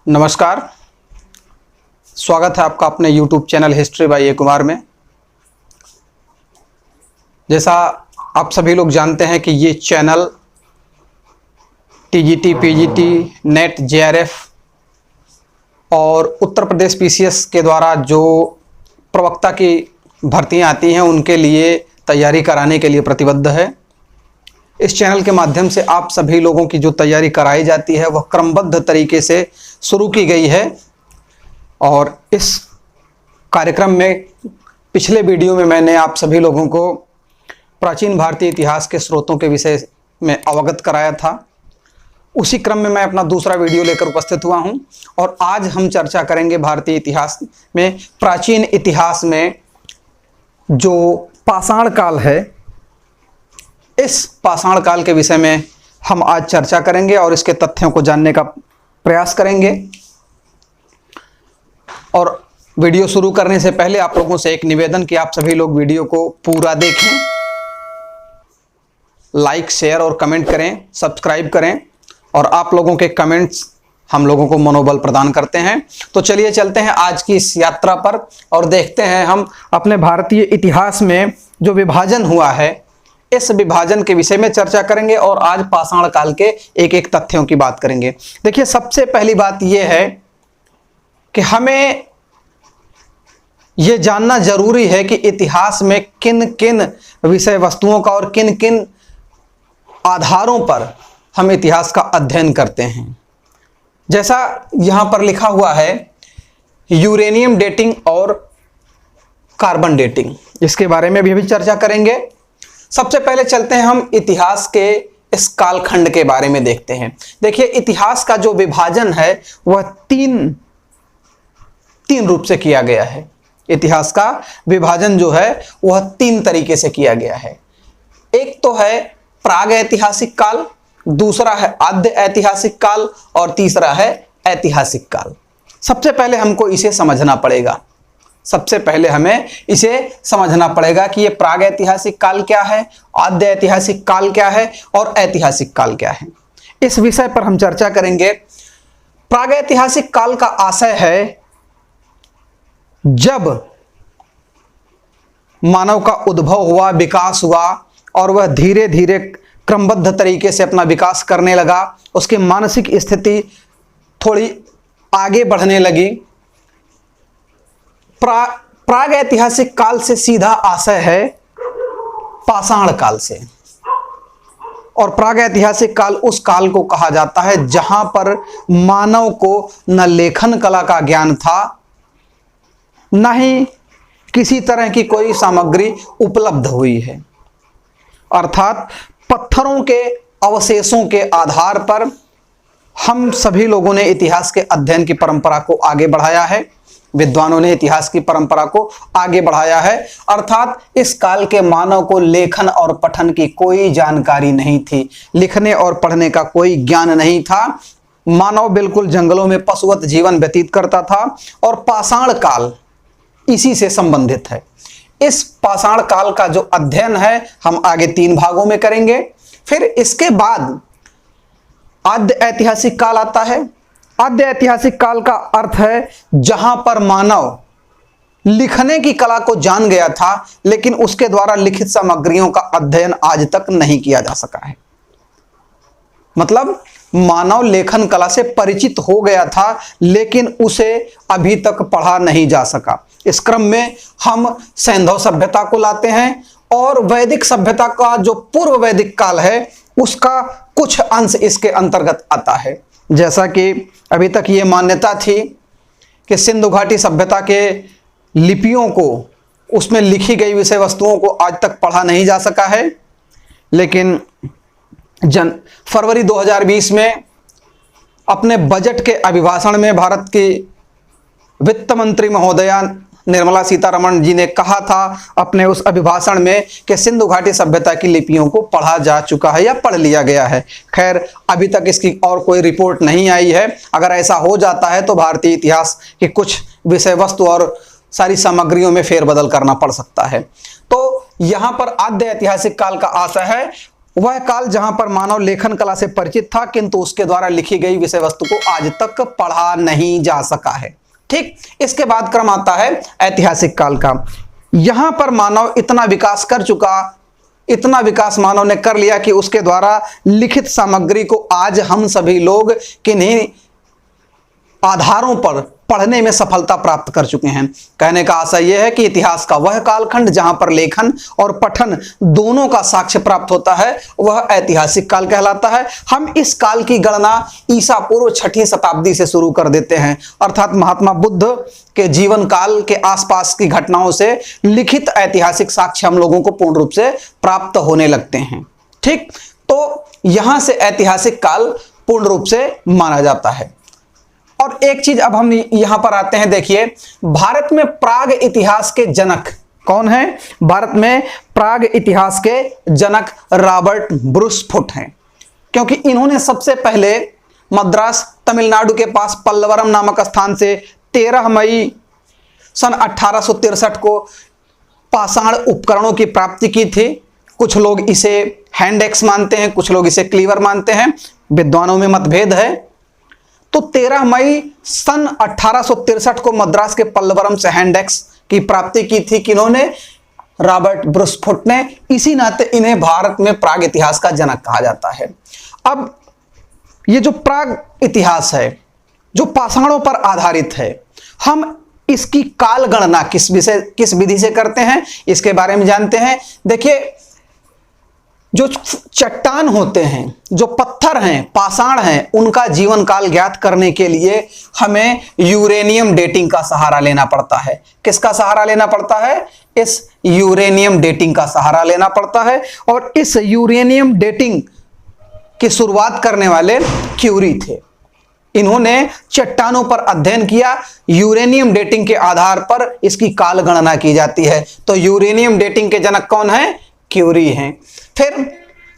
नमस्कार, स्वागत है आपका अपने YouTube चैनल हिस्ट्री बाय ए कुमार में। जैसा आप सभी लोग जानते हैं कि ये channel TGT, PGT, net, JRF और उत्तर प्रदेश पीसीएस के द्वारा जो प्रवक्ता की भर्तियां आती हैं उनके लिए तैयारी कराने के लिए प्रतिबद्ध है। इस चैनल के माध्यम से आप सभी लोगों की जो तैयारी कराई जाती है वह क्रमबद्ध तरीके से शुरू की गई है। और इस कार्यक्रम में पिछले वीडियो में मैंने आप सभी लोगों को प्राचीन भारतीय इतिहास के स्रोतों के विषय में अवगत कराया था। उसी क्रम में मैं अपना दूसरा वीडियो लेकर उपस्थित हुआ हूं और आज हम चर्चा करेंगे भारतीय इतिहास में, प्राचीन इतिहास में जो पाषाण काल है, इस पाषाण काल के विषय में हम आज चर्चा करेंगे और इसके तथ्यों को जानने का प्रयास करेंगे। और वीडियो शुरू करने से पहले आप लोगों से एक निवेदन कि आप सभी लोग वीडियो को पूरा देखें, लाइक, शेयर और कमेंट करें, सब्सक्राइब करें और आप लोगों के कमेंट्स हम लोगों को मनोबल प्रदान करते हैं। तो चलिए चलते हैं आज की इस यात्रा पर और देखते हैं हम अपने भारतीय इतिहास में जो विभाजन हुआ है, इस विभाजन के विषय में चर्चा करेंगे और आज पाषाण काल के एक एक तथ्यों की बात करेंगे। देखिए, सबसे पहली बात यह है कि हमें यह जानना जरूरी है कि इतिहास में किन किन विषय वस्तुओं का और किन किन आधारों पर हम इतिहास का अध्ययन करते हैं। जैसा यहां पर लिखा हुआ है, यूरेनियम डेटिंग और कार्बन डेटिंग, इसके बारे में भी चर्चा करेंगे। सबसे पहले चलते हैं हम इतिहास के इस कालखंड के बारे में देखते हैं। देखिए, इतिहास का जो विभाजन है वह तीन रूप से किया गया है। इतिहास का विभाजन जो है वह तीन तरीके से किया गया है। एक तो है प्राग ऐतिहासिक काल, दूसरा है आद्य ऐतिहासिक काल और तीसरा है ऐतिहासिक काल। सबसे पहले हमको इसे समझना पड़ेगा। सबसे पहले हमें इसे समझना पड़ेगा कि यह प्राग ऐतिहासिक काल क्या है, आद्य ऐतिहासिक काल क्या है और ऐतिहासिक काल क्या है। इस विषय पर हम चर्चा करेंगे। प्राग ऐतिहासिक काल का आशय है जब मानव का उद्भव हुआ, विकास हुआ और वह धीरे धीरे क्रमबद्ध तरीके से अपना विकास करने लगा, उसकी मानसिक स्थिति थोड़ी आगे बढ़ने लगी। प्राग ऐतिहासिक काल से सीधा आशय है पाषाण काल से। और प्राग ऐतिहासिक काल उस काल को कहा जाता है जहां पर मानव को न लेखन कला का ज्ञान था, न ही किसी तरह की कोई सामग्री उपलब्ध हुई है। अर्थात पत्थरों के अवशेषों के आधार पर हम सभी लोगों ने इतिहास के अध्ययन की परंपरा को आगे बढ़ाया है। विद्वानों ने इतिहास की परंपरा को आगे बढ़ाया है। अर्थात इस काल के मानव को लेखन और पठन की कोई जानकारी नहीं थी, लिखने और पढ़ने का कोई ज्ञान नहीं था। मानव बिल्कुल जंगलों में पशुवत जीवन व्यतीत करता था और पाषाण काल इसी से संबंधित है। इस पाषाण काल का जो अध्ययन है हम आगे तीन भागों में करेंगे। फिर इसके बाद आद्य ऐतिहासिक काल आता है। आद्य ऐतिहासिक काल का अर्थ है जहां पर मानव लिखने की कला को जान गया था लेकिन उसके द्वारा लिखित सामग्रियों का अध्ययन आज तक नहीं किया जा सका है। मतलब मानव लेखन कला से परिचित हो गया था लेकिन उसे अभी तक पढ़ा नहीं जा सका। इस क्रम में हम सैंधव सभ्यता को लाते हैं और वैदिक सभ्यता का जो पूर्व वैदिक काल है उसका कुछ अंश इसके अंतर्गत आता है। जैसा कि अभी तक ये मान्यता थी कि सिंधु घाटी सभ्यता के लिपियों को, उसमें लिखी गई विषय वस्तुओं को आज तक पढ़ा नहीं जा सका है। लेकिन फरवरी 2020 में अपने बजट के अभिभाषण में भारत की वित्त मंत्री महोदया निर्मला सीतारमण जी ने कहा था अपने उस अभिभाषण में कि सिंधु घाटी सभ्यता की लिपियों को पढ़ा जा चुका है या पढ़ लिया गया है। खैर, अभी तक इसकी और कोई रिपोर्ट नहीं आई है। अगर ऐसा हो जाता है तो भारतीय इतिहास के कुछ विषय वस्तु और सारी सामग्रियों में फेरबदल करना पड़ सकता है। तो यहां पर आद्य ऐतिहासिक काल का आशय है वह काल जहां पर मानव लेखन कला से परिचित था, किंतु उसके द्वारा लिखी गई विषय वस्तु को आज तक पढ़ा नहीं जा सका है। ठीक, इसके बाद क्रम आता है ऐतिहासिक काल का। यहां पर मानव इतना विकास कर चुका, इतना विकास मानव ने कर लिया कि उसके द्वारा लिखित सामग्री को आज हम सभी लोग किन्हीं आधारों पर पढ़ने में सफलता प्राप्त कर चुके हैं। कहने का आशय यह है कि इतिहास का वह कालखंड जहां पर लेखन और पठन दोनों का साक्ष्य प्राप्त होता है वह ऐतिहासिक काल कहलाता है। हम इस काल की गणना ईसा पूर्व 6वीं शताब्दी से शुरू कर देते हैं, अर्थात महात्मा बुद्ध के जीवन काल के आसपास की घटनाओं से लिखित ऐतिहासिक साक्ष्य हम लोगों को पूर्ण रूप से प्राप्त होने लगते हैं। ठीक, तो यहां से ऐतिहासिक काल पूर्ण रूप से माना जाता है। और एक चीज अब हम यहां पर आते हैं, देखिए भारत में प्राग इतिहास के जनक कौन है? भारत में प्राग इतिहास के जनक रॉबर्ट ब्रूस फुट हैं, क्योंकि इन्होंने सबसे पहले मद्रास तमिलनाडु के पास पल्लवरम नामक स्थान से 13 मई सन 1863 को पाषाण उपकरणों की प्राप्ति की थी। कुछ लोग इसे हैंड एक्स मानते हैं, कुछ लोग इसे क्लीवर मानते हैं, विद्वानों में मतभेद है। तो 13 मई सन 1863 को मद्रास के पल्लवरम से हैंड एक्स की प्राप्ति की थी किन्होंने? रॉबर्ट ब्रूस फुट ने। इसी नाते इन्हें भारत में प्राग इतिहास का जनक कहा जाता है। अब ये जो प्राग इतिहास है जो पाषाणों पर आधारित है, हम इसकी काल गणना किस विधि से करते हैं इसके बारे में जानते हैं। देखिए, जो चट्टान होते हैं, जो पत्थर हैं, पाषाण हैं, उनका जीवन काल ज्ञात करने के लिए हमें यूरेनियम डेटिंग का सहारा लेना पड़ता है। किसका सहारा लेना पड़ता है? इस यूरेनियम डेटिंग का सहारा लेना पड़ता है। और इस यूरेनियम डेटिंग की शुरुआत करने वाले क्यूरी थे। इन्होंने चट्टानों पर अध्ययन किया, यूरेनियम डेटिंग के आधार पर इसकी काल गणना की जाती है। तो यूरेनियम डेटिंग के जनक कौन है? क्यूरी हैं। फिर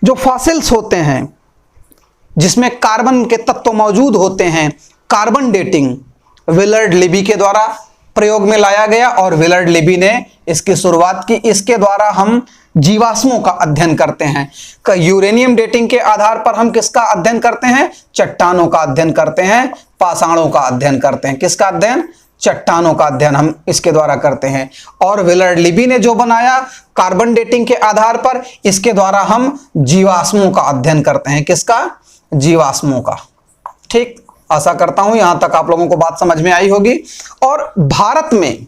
जो फॉसिल्स होते हैं जिसमें कार्बन के तत्व मौजूद होते हैं, कार्बन डेटिंग विलर्ड लिबी के द्वारा प्रयोग में लाया गया और विलर्ड लिबी ने इसकी शुरुआत की। इसके द्वारा हम जीवाश्मों का अध्ययन करते हैं। यूरेनियम डेटिंग के आधार पर हम किसका अध्ययन करते हैं? चट्टानों का अध्ययन करते हैं, पाषाणों का अध्ययन करते हैं। किसका अध्ययन? चट्टानों का अध्ययन हम इसके द्वारा करते हैं। और विलर्ड लिबी ने जो बनाया कार्बन डेटिंग के आधार पर, इसके द्वारा हम जीवाश्मों का अध्ययन करते हैं। किसका? जीवाश्मों का। ठीक, आशा करता हूं यहां तक आप लोगों को बात समझ में आई होगी। और भारत में,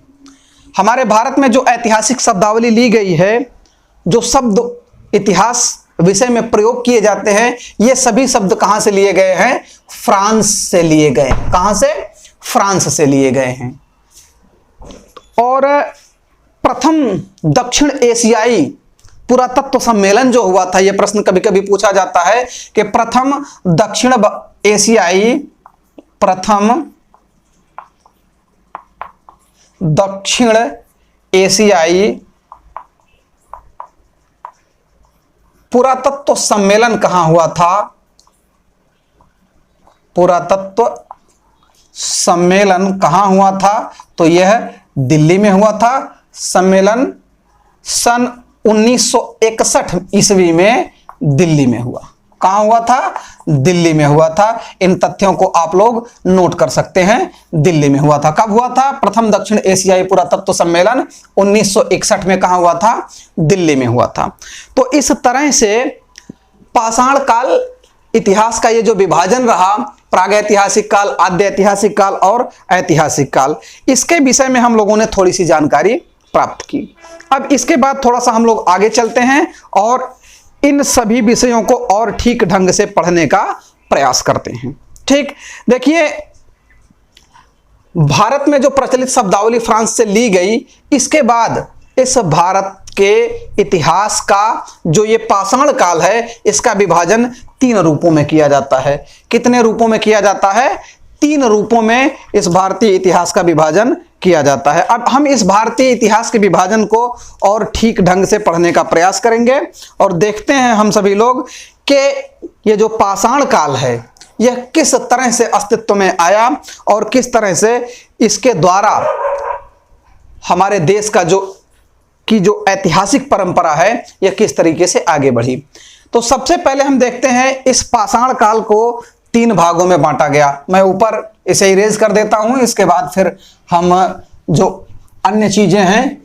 हमारे भारत में जो ऐतिहासिक शब्दावली ली गई है, जो शब्द इतिहास विषय में प्रयोग किए जाते हैं, ये सभी शब्द कहां से लिए गए हैं? फ्रांस से लिए गए। कहां से? फ्रांस से लिए गए हैं। और प्रथम दक्षिण एशियाई पुरातत्व सम्मेलन जो हुआ था, यह प्रश्न कभी कभी पूछा जाता है कि प्रथम दक्षिण एशियाई पुरातत्व सम्मेलन कहां हुआ था? पुरातत्व सम्मेलन कहां हुआ था? तो यह दिल्ली में हुआ था। सम्मेलन सन 1961 ईस्वी में दिल्ली में हुआ। कहां हुआ था? दिल्ली में हुआ था। इन तथ्यों को आप लोग नोट कर सकते हैं। दिल्ली में हुआ था। कब हुआ था? प्रथम दक्षिण एशियाई पुरातत्व सम्मेलन 1961 में कहां हुआ था? दिल्ली में हुआ था। तो इस तरह से पाषाण काल इतिहास का ये जो विभाजन रहा, प्रागैतिहासिक काल, आद्य ऐतिहासिक काल और ऐतिहासिक काल, इसके विषय में हम लोगों ने थोड़ी सी जानकारी प्राप्त की। अब इसके बाद थोड़ा सा हम लोग आगे चलते हैं और इन सभी विषयों को और ठीक ढंग से पढ़ने का प्रयास करते हैं। ठीक, देखिए भारत में जो प्रचलित शब्दावली फ्रांस से ली गई, इसके बाद इस भारत के इतिहास का जो ये पाषाण काल है, इसका विभाजन 3 रूपों में किया जाता है। कितने रूपों में किया जाता है? 3 रूपों में इस भारतीय इतिहास का विभाजन किया जाता है। अब हम इस भारतीय इतिहास के विभाजन को और ठीक ढंग से पढ़ने का प्रयास करेंगे और देखते हैं हम सभी लोग कि ये जो पाषाण काल है यह किस तरह से अस्तित्व में आया और किस तरह से इसके द्वारा हमारे देश का जो ऐतिहासिक परंपरा है यह किस तरीके से आगे बढ़ी। तो सबसे पहले हम देखते हैं इस पाषाण काल को 3 भागों में बांटा गया। मैं ऊपर इसे इरेज कर देता हूं, इसके बाद फिर हम जो अन्य चीजें हैं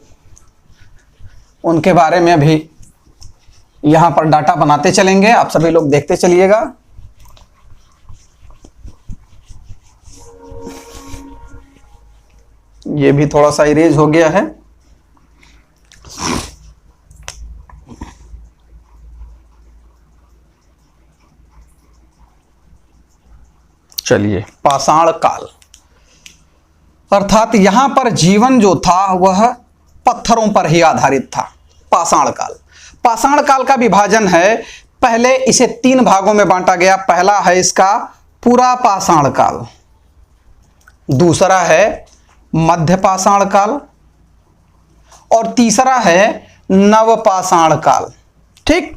उनके बारे में भी यहां पर डाटा बनाते चलेंगे। आप सभी लोग देखते चलिएगा। ये भी थोड़ा सा इरेज हो गया है। चलिए, पाषाण काल अर्थात यहां पर जीवन जो था वह पत्थरों पर ही आधारित था। पाषाण काल, पाषाण काल का विभाजन है, पहले इसे 3 भागों में बांटा गया। पहला है इसका पूरा पाषाण काल, दूसरा है मध्य पाषाण काल और तीसरा है नव पाषाण काल। ठीक,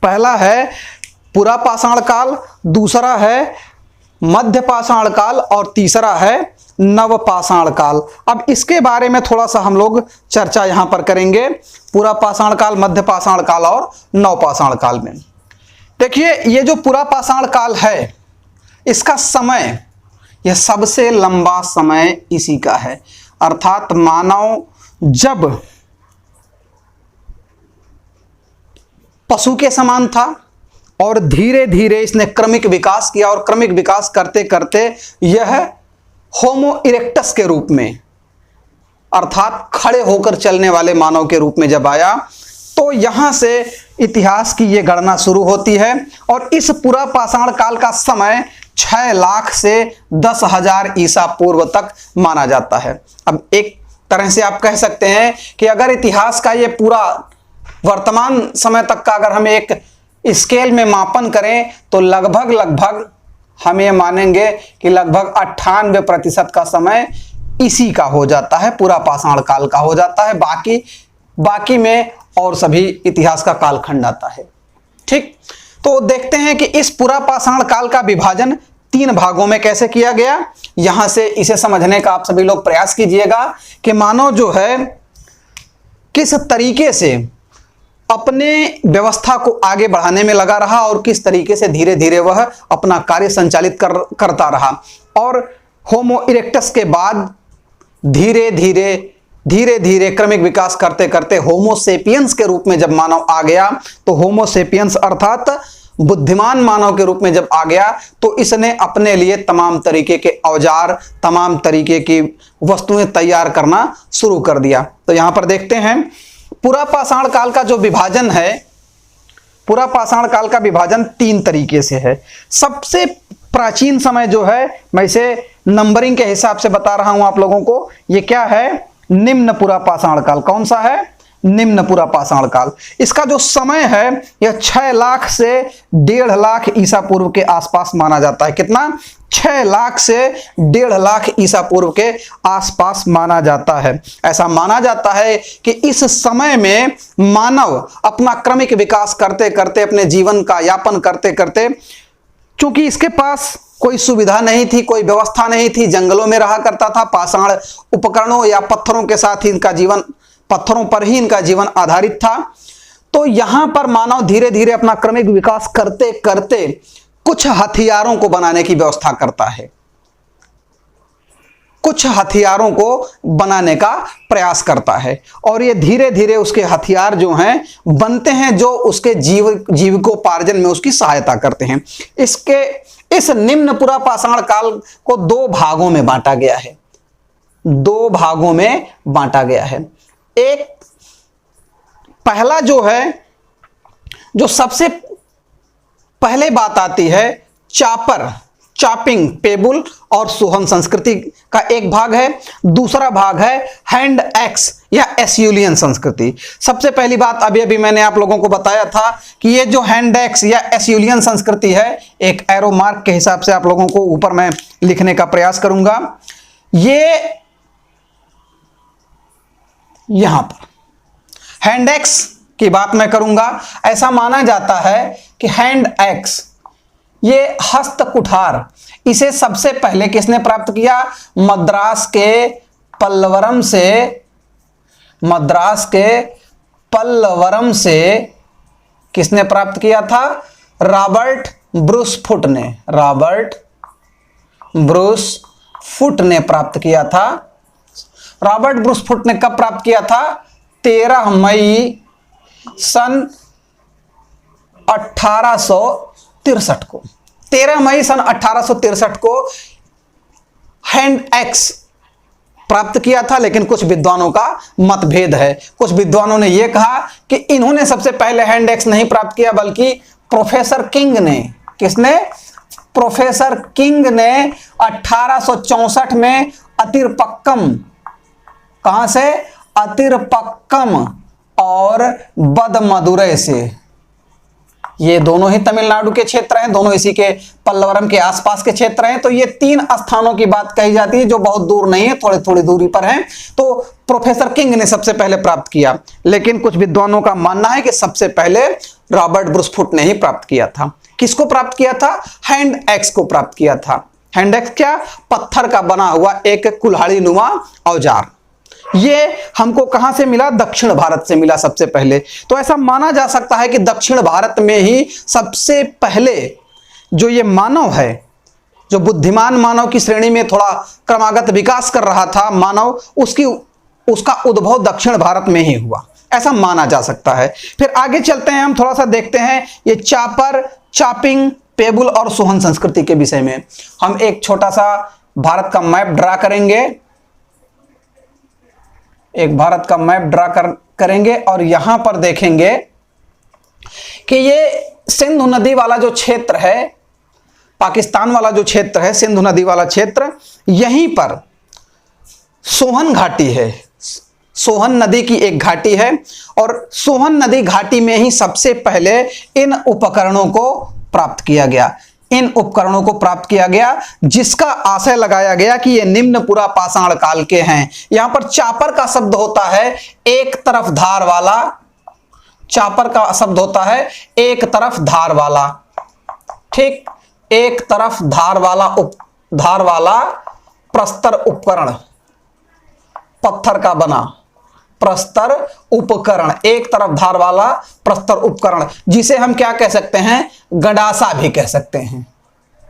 पहला है पूरा पाषाण काल, दूसरा है मध्य पाषाण काल और तीसरा है नव पाषाण काल। अब इसके बारे में थोड़ा सा हम लोग चर्चा यहां पर करेंगे, पूरा पाषाण काल, मध्य पाषाण काल और नव पाषाण काल में। देखिए, ये जो पूरा पाषाण काल है, इसका समय, यह सबसे लंबा समय इसी का है। अर्थात मानव जब पशु के समान था और धीरे धीरे इसने क्रमिक विकास किया और क्रमिक विकास करते करते यह होमो इरेक्टस के रूप में, अर्थात खड़े होकर चलने वाले मानव के रूप में जब आया, तो यहां से इतिहास की यह गणना शुरू होती है। और इस पूरा पाषाण काल का समय 6 लाख से 10,000 ईसा पूर्व तक माना जाता है। अब एक तरह से आप कह सकते हैं कि अगर इतिहास का ये पूरा वर्तमान समय तक का अगर हम एक स्केल में मापन करें तो लगभग हम ये मानेंगे कि लगभग 98% का समय इसी का हो जाता है, पूरा पाषाण काल का हो जाता है। बाकी में और सभी इतिहास का कालखंड आता है। ठीक, तो देखते हैं कि इस पूरा पाषाण काल का विभाजन 3 भागों में कैसे किया गया। यहां से इसे समझने का आप सभी लोग प्रयास कीजिएगा कि मानव जो है किस तरीके से अपने व्यवस्था को आगे बढ़ाने में लगा रहा और किस तरीके से धीरे धीरे वह अपना कार्य संचालित करता रहा। और होमो इरेक्टस के बाद धीरे धीरे क्रमिक विकास करते करते होमो सेपियंस के रूप में जब मानव आ गया, तो होमो सेपियंस अर्थात बुद्धिमान मानव के रूप में जब आ गया, तो इसने अपने लिए तमाम तरीके के औजार, तमाम तरीके की वस्तुएं तैयार करना शुरू कर दिया। तो यहां पर देखते हैं पूरा पाषाण काल का जो विभाजन है, पूरा पाषाण काल का विभाजन 3 तरीके से है। सबसे प्राचीन समय जो है, मैं इसे नंबरिंग के हिसाब से बता रहा हूं आप लोगों को, ये क्या है, निम्न पूरा पाषाण काल। कौन सा है, निम्न पूरा पाषाण काल। इसका जो समय है यह 6 लाख से 1.5 लाख ईसा पूर्व के आसपास माना जाता है। कितना, 6 लाख से 1.5 लाख ईसा पूर्व के आसपास माना जाता है। ऐसा माना जाता है कि इस समय में मानव अपना क्रमिक विकास करते करते, अपने जीवन का यापन करते करते, चूंकि इसके पास कोई सुविधा नहीं थी, कोई व्यवस्था नहीं थी, जंगलों में रहा करता था, पाषाण उपकरणों या पत्थरों के साथ ही इनका जीवन, पत्थरों पर ही इनका जीवन आधारित था। तो यहां पर मानव धीरे धीरे अपना क्रमिक विकास करते करते कुछ हथियारों को बनाने की व्यवस्था करता है, कुछ हथियारों को बनाने का प्रयास करता है। और ये धीरे धीरे उसके हथियार जो हैं बनते हैं, जो उसके जीविकोपार्जन में उसकी सहायता करते हैं। इस निम्न पूरा पाषाण काल को 2 भागों में बांटा गया है, 2 भागों में बांटा गया है। एक पहला जो है, जो सबसे पहले बात आती है, चॉपिंग, पेबुल और सोहन संस्कृति का एक भाग है। दूसरा भाग है हैंड एक्स या एस्यूलियन संस्कृति। सबसे पहली बात अभी मैंने आप लोगों को बताया था कि ये जो हैंड एक्स या एस्यूलियन संस्कृति है, एक एरो मार्क के हिसाब से आप लोगों को ऊपर मैं लिखने का प्रयास करूंगा। ये यहां पर हैंड एक्स की बात मैं करूंगा। ऐसा माना जाता है कि हैंड एक्स, ये हस्त कुठार, इसे सबसे पहले किसने प्राप्त किया, मद्रास के पल्लवरम से किसने प्राप्त किया था? रॉबर्ट ब्रूस फुट ने, रॉबर्ट ब्रूस फुट ने प्राप्त किया था। रॉबर्ट ब्रूस फुट ने कब प्राप्त किया था? 13 मई सन 1863 को, 13 मई सन 1863 को हैंड एक्स प्राप्त किया था। लेकिन कुछ विद्वानों का मतभेद है। कुछ विद्वानों ने यह कहा कि इन्होंने सबसे पहले हैंड एक्स नहीं प्राप्त किया, बल्कि प्रोफेसर किंग ने। किसने? प्रोफेसर किंग ने 1864 में अतिरपक्कम, कहां से? अतिरपक्कम और बदमदुरै से, ये दोनों ही तमिलनाडु के क्षेत्र हैं, दोनों इसी के पल्लवरम के आसपास के क्षेत्र हैं। तो ये 3 स्थानों की बात कही जाती है जो बहुत दूर नहीं है, थोड़ी थोड़ी दूरी पर हैं। तो प्रोफेसर किंग ने सबसे पहले प्राप्त किया, लेकिन कुछ विद्वानों का मानना है कि सबसे पहले रॉबर्ट ब्रूस फुट ने ही प्राप्त किया था। किसको प्राप्त किया था? हैंड एक्स को प्राप्त किया था। हैंड एक्स क्या? पत्थर का बना हुआ एक कुल्हाड़ी नुमा औजार। ये हमको कहां से मिला? दक्षिण भारत से मिला सबसे पहले। तो ऐसा माना जा सकता है कि दक्षिण भारत में ही सबसे पहले जो ये मानव है, जो बुद्धिमान मानव की श्रेणी में थोड़ा क्रमागत विकास कर रहा था मानव, उसका उद्भव दक्षिण भारत में ही हुआ, ऐसा माना जा सकता है। फिर आगे चलते हैं, हम थोड़ा सा देखते हैं ये चापर, चापिंग, पेबुल और सोहन संस्कृति के विषय में। हम एक छोटा सा भारत का मैप ड्रा करेंगे, एक भारत का मैप ड्रा करेंगे और यहां पर देखेंगे कि ये सिंधु नदी वाला जो क्षेत्र है, पाकिस्तान वाला जो क्षेत्र है, सिंधु नदी वाला क्षेत्र, यहीं पर सोहन घाटी है। सोहन नदी की एक घाटी है और सोहन नदी घाटी में ही सबसे पहले इन उपकरणों को प्राप्त किया गया। इन उपकरणों को प्राप्त किया गया जिसका आशय लगाया गया कि ये निम्न पुरा पाषाण काल के हैं। यहां पर चापर का शब्द होता है एक तरफ धार वाला, चापर का शब्द होता है एक तरफ धार वाला, ठीक, एक तरफ धार वाला प्रस्तर उपकरण, पत्थर का बना प्रस्तर उपकरण, एक तरफ धार वाला प्रस्तर उपकरण, जिसे हम क्या कह सकते हैं? गंडासा भी कह सकते हैं।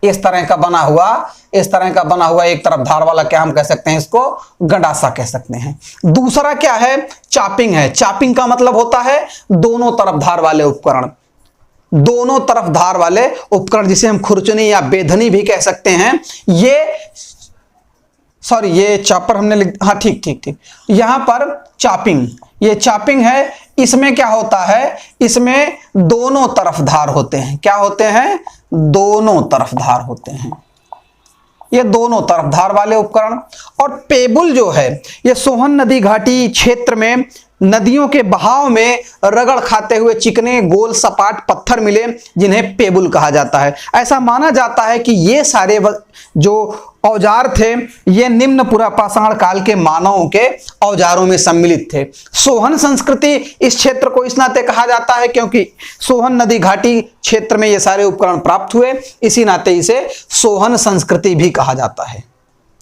इस तरह का बना हुआ एक तरफ धार वाला क्या हम कह सकते हैं? इसको गंडासा कह सकते हैं। दूसरा क्या है? चापिंग है। चापिंग का मतलब होता है दोनों तरफ धार वाले उपकरण, दोनों तरफ धार वाले उपकरण, जिसे हम खुरचनी या बेधनी भी कह सकते हैं। ये चापर हमने हाँ, ठीक, यहां पर चापिंग, ये चापिंग है। इसमें क्या होता है? इसमें दोनों तरफ धार होते हैं। क्या होते हैं? दोनों तरफ धार होते हैं, ये दोनों तरफ धार वाले उपकरण। और पेबुल जो है, ये सोहन नदी घाटी क्षेत्र में नदियों के बहाव में रगड़ खाते हुए चिकने गोल सपाट पत्थर मिले, जिन्हें पेबुल कहा जाता है। ऐसा माना जाता है कि ये सारे जो औजार थे, ये निम्न पुरा पाषाण काल के मानवों के औजारों में सम्मिलित थे। सोहन संस्कृति इस क्षेत्र को इस नाते कहा जाता है क्योंकि सोहन नदी घाटी क्षेत्र में ये सारे उपकरण प्राप्त हुए, इसी नाते इसे सोहन संस्कृति भी कहा जाता है।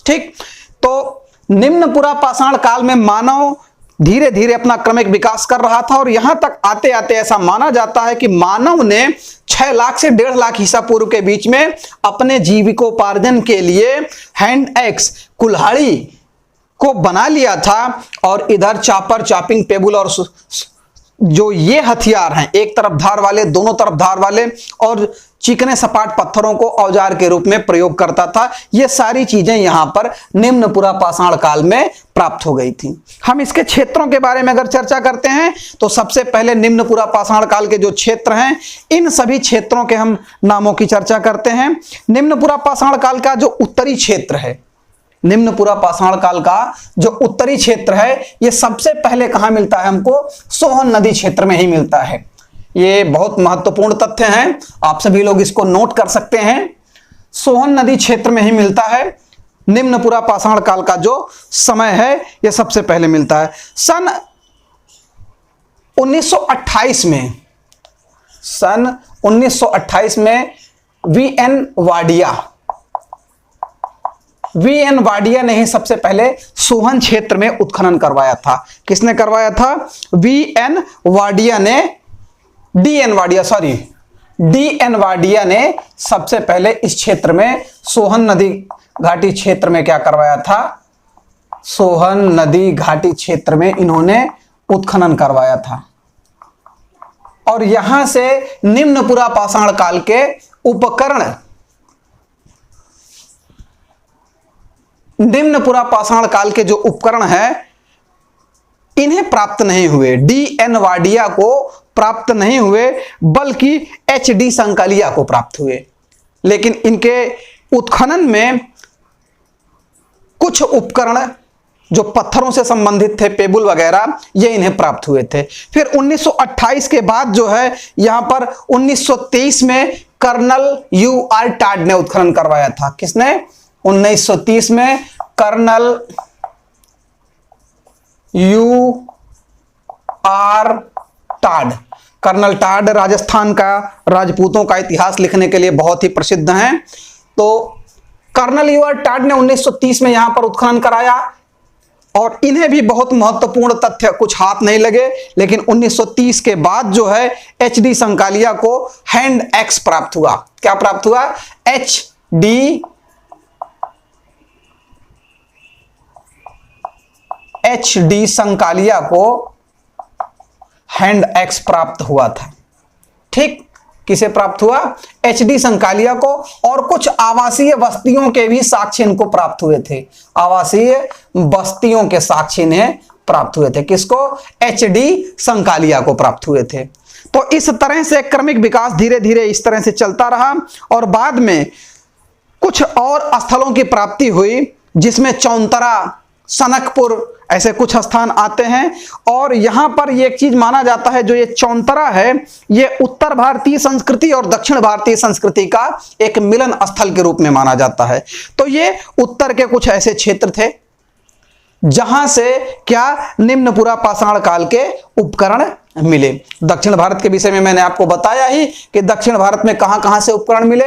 ठीक, तो निम्न पुरा पाषाण काल में मानव धीरे धीरे अपना क्रमिक विकास कर रहा था और यहां तक आते आते ऐसा माना जाता है कि मानव ने 6 लाख से 1.5 लाख ईसा पूर्व के बीच में अपने जीविकोपार्जन के लिए हैंड एक्स, कुल्हाड़ी को बना लिया था। और इधर चापर, चापिंग, पेबुल और जो ये हथियार हैं, एक तरफ धार वाले, दोनों तरफ धार वाले और चिकने सपाट पत्थरों को औजार के रूप में प्रयोग करता था। ये सारी चीजें यहां पर निम्न पुरा पाषाण काल में प्राप्त हो गई थी। हम इसके क्षेत्रों के बारे में अगर चर्चा करते हैं तो सबसे पहले निम्न पुरा पाषाण काल के जो क्षेत्र हैं, इन सभी क्षेत्रों के हम नामों की चर्चा करते हैं। निम्न पुरा पाषाण काल का जो उत्तरी क्षेत्र है, निम्न पुरा पाषाण काल का जो उत्तरी क्षेत्र है, ये सबसे पहले कहां मिलता है? हमको सोहन नदी क्षेत्र में ही मिलता है। ये बहुत महत्वपूर्ण तथ्य हैं, आप सभी लोग इसको नोट कर सकते हैं। सोहन नदी क्षेत्र में ही मिलता है। निम्न पुरा पाषाण काल का जो समय है, यह सबसे पहले मिलता है। सन 1928 में वी.एन. वाडिया ने ही सबसे पहले सोहन क्षेत्र में उत्खनन करवाया था। किसने करवाया था? वी.एन. वाडिया ने डी.एन. वाडिया ने सबसे पहले इस क्षेत्र में सोहन नदी घाटी क्षेत्र में क्या करवाया था? सोहन नदी घाटी क्षेत्र में इन्होंने उत्खनन करवाया था और यहां से निम्न पुरा पाषाण काल के उपकरण, निम्न पुरा पाषाण काल के जो उपकरण हैं इन्हें प्राप्त नहीं हुए, डी.एन. वाडिया को प्राप्त नहीं हुए, बल्कि एच.डी. संकालिया को प्राप्त हुए। लेकिन इनके उत्खनन में कुछ उपकरण जो पत्थरों से संबंधित थे, पेबुल वगैरह, ये इन्हें प्राप्त हुए थे। फिर 1928 के बाद जो है यहां पर 1923 में कर्नल U.R. टाड ने उत्खनन करवाया था। किसने? 1930 में colonel U.R. Tod. Colonel Tod Rajasthan का राजपूतों का इतिहास लिखने के लिए बहुत ही प्रसिद्ध हैं। तो कर्नल U.R. टाड ने 1930 में यहां पर उत्खनन कराया और इन्हें भी बहुत महत्वपूर्ण तथ्य कुछ हाथ नहीं लगे। लेकिन 1930 के बाद जो है एच.डी. संकालिया को हैंड एक्स प्राप्त हुआ। क्या प्राप्त हुआ? एच.डी. संकालिया को हैंड एक्स प्राप्त हुआ था। ठीक, किसे प्राप्त हुआ? एच.डी. संकालिया को। और कुछ आवासीय बस्तियों के भी साक्ष्य इनको प्राप्त हुए थे। आवासीय बस्तियों के साक्ष्य इन्हें प्राप्त हुए थे। किसको? एच.डी. संकालिया को प्राप्त हुए थे। तो इस तरह से क्रमिक विकास धीरे धीरे इस तरह से चलता रहा और बाद में कुछ और स्थलों की प्राप्ति हुई, जिसमें चौंतरा, सनकपुर, ऐसे कुछ स्थान आते हैं। और यहां पर ये एक चीज माना जाता है, जो ये चौंतरा है, ये उत्तर भारतीय संस्कृति और दक्षिण भारतीय संस्कृति का एक मिलन स्थल के रूप में माना जाता है। तो ये उत्तर के कुछ ऐसे क्षेत्र थे जहां से क्या निम्न पुरा पाषाण काल के उपकरण मिले। दक्षिण भारत के विषय में मैंने आपको बताया ही कि दक्षिण भारत में कहां कहां से उपकरण मिले।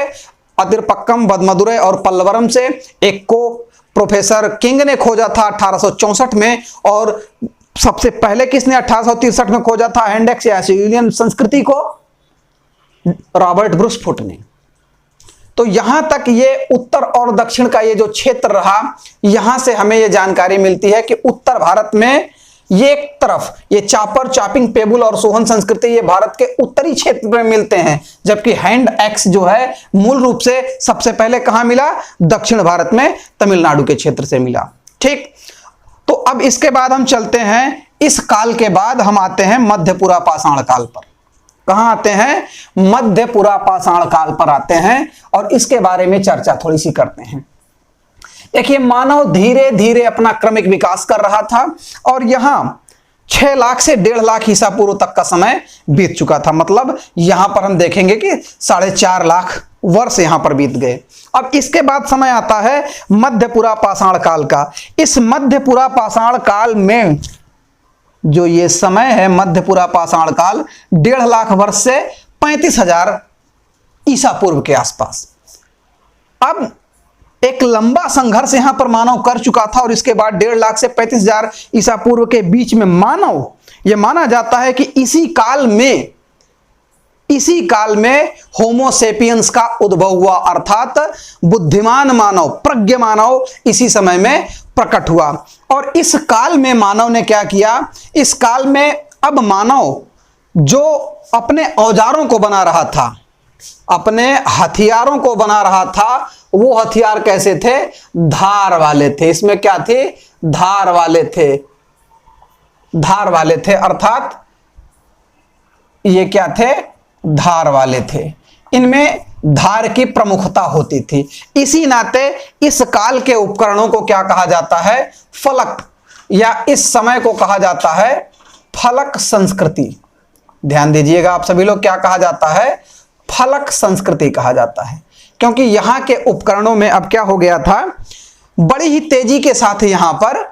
अतिरपक्कम, बदमदुरै और पल्लवरम से। एक को प्रोफेसर किंग ने खोजा था 1864 में, और सबसे पहले किसने 1863 में खोजा था हैंड एक्स या एसिलियन संस्कृति को? रॉबर्ट ब्रूस फुट ने। तो यहां तक ये उत्तर और दक्षिण का ये जो क्षेत्र रहा, यहां से हमें ये जानकारी मिलती है कि उत्तर भारत में ये एक तरफ ये चापर, चापिंग, पेबुल और सोहन संस्कृति ये भारत के उत्तरी क्षेत्र में मिलते हैं, जबकि हैंड एक्स जो है मूल रूप से सबसे पहले कहां मिला? दक्षिण भारत में, तमिलनाडु के क्षेत्र से मिला। ठीक, तो अब इसके बाद हम चलते हैं, इस काल के बाद हम आते हैं मध्यपुरा पाषाण काल पर। कहां आते हैं? मध्यपुरा पाषाण काल पर आते हैं और इसके बारे में चर्चा थोड़ी सी करते हैं। देखिए, मानव धीरे धीरे अपना क्रमिक विकास कर रहा था और यहां 6 लाख से 1.5 लाख ईसा पूर्व तक का समय बीत चुका था। मतलब यहां पर हम देखेंगे कि 4.5 लाख वर्ष यहां पर बीत गए। अब इसके बाद समय आता है मध्यपुरा पाषाण काल का। इस मध्यपुरा पाषाण काल में जो ये समय है, मध्यपुरा पाषाण काल 1.5 लाख वर्ष से 35,000 ईसा पूर्व के आसपास। अब एक लंबा संघर्ष यहां पर मानव कर चुका था और इसके बाद 1.5 लाख से 35,000 ईसा पूर्व के बीच में मानव, यह माना जाता है कि इसी काल में होमोसेपियंस का उद्भव हुआ, अर्थात बुद्धिमान मानव, प्रज्ञ मानव इसी समय में प्रकट हुआ। और इस काल में मानव ने क्या किया? इस काल में अब मानव जो अपने औजारों को बना रहा था, अपने हथियारों को बना रहा था, वो हथियार कैसे थे? धार वाले थे। इसमें क्या थे? धार वाले थे। धार वाले थे, अर्थात ये क्या थे? धार वाले थे। इनमें धार की प्रमुखता होती थी। इसी नाते इस काल के उपकरणों को क्या कहा जाता है? फलक, या इस समय को कहा जाता है फलक संस्कृति। ध्यान दीजिएगा आप सभी लोग, क्या कहा जाता है? फलक संस्कृति कहा जाता है। क्योंकि यहां के उपकरणों में अब क्या हो गया था? बड़ी ही तेजी के साथ यहां पर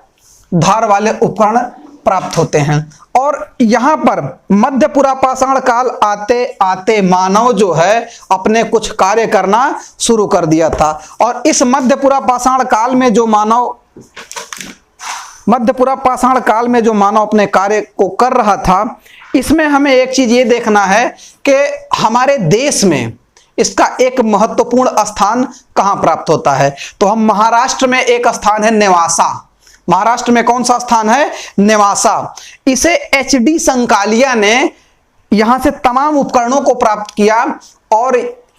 धार वाले उपकरण प्राप्त होते हैं। और यहां पर मध्यपुरा पाषाण काल आते आते मानव जो है अपने कुछ कार्य करना शुरू कर दिया था। और इस मध्यपुरा पाषाण काल में जो मानव मध्यपुरा पाषाण काल में जो मानव अपने कार्य को कर रहा था, इसमें हमें एक चीज ये देखना है कि हमारे देश में इसका एक महत्वपूर्ण स्थान कहां प्राप्त होता है। तो हम महाराष्ट्र में एक स्थान है नेवासा। महाराष्ट्र में कौन सा स्थान है? नेवासा। इसे एचडी संकालिया ने यहां से तमाम उपकरणों को प्राप्त किया और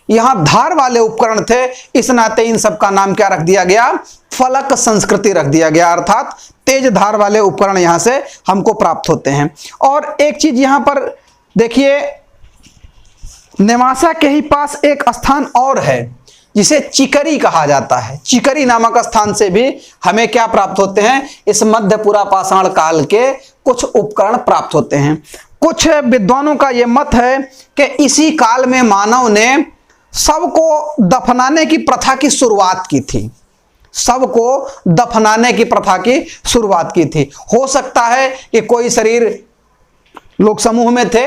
यहां धार वाले उपकरण थे, इस नाते इन सब का नाम क्या रख दिया गया? फलक संस्कृति रख दिया गया, अर्थात तेज धार वाले उपकरण यहां से हमको प्राप्त होते हैं। और एक चीज यहां पर देखिए, नेवासा के ही पास एक स्थान और है जिसे चिकरी कहा जाता है। चिकरी नामक स्थान से भी हमें क्या प्राप्त होते हैं? इस मध्यपुरा पाषाण काल के कुछ उपकरण प्राप्त होते हैं। कुछ विद्वानों का यह मत है कि इसी काल में मानव ने सबको दफनाने की प्रथा की शुरुआत की थी। सबको दफनाने की प्रथा की शुरुआत की थी। हो सकता है कि कोई शरीर लोग समूह में थे,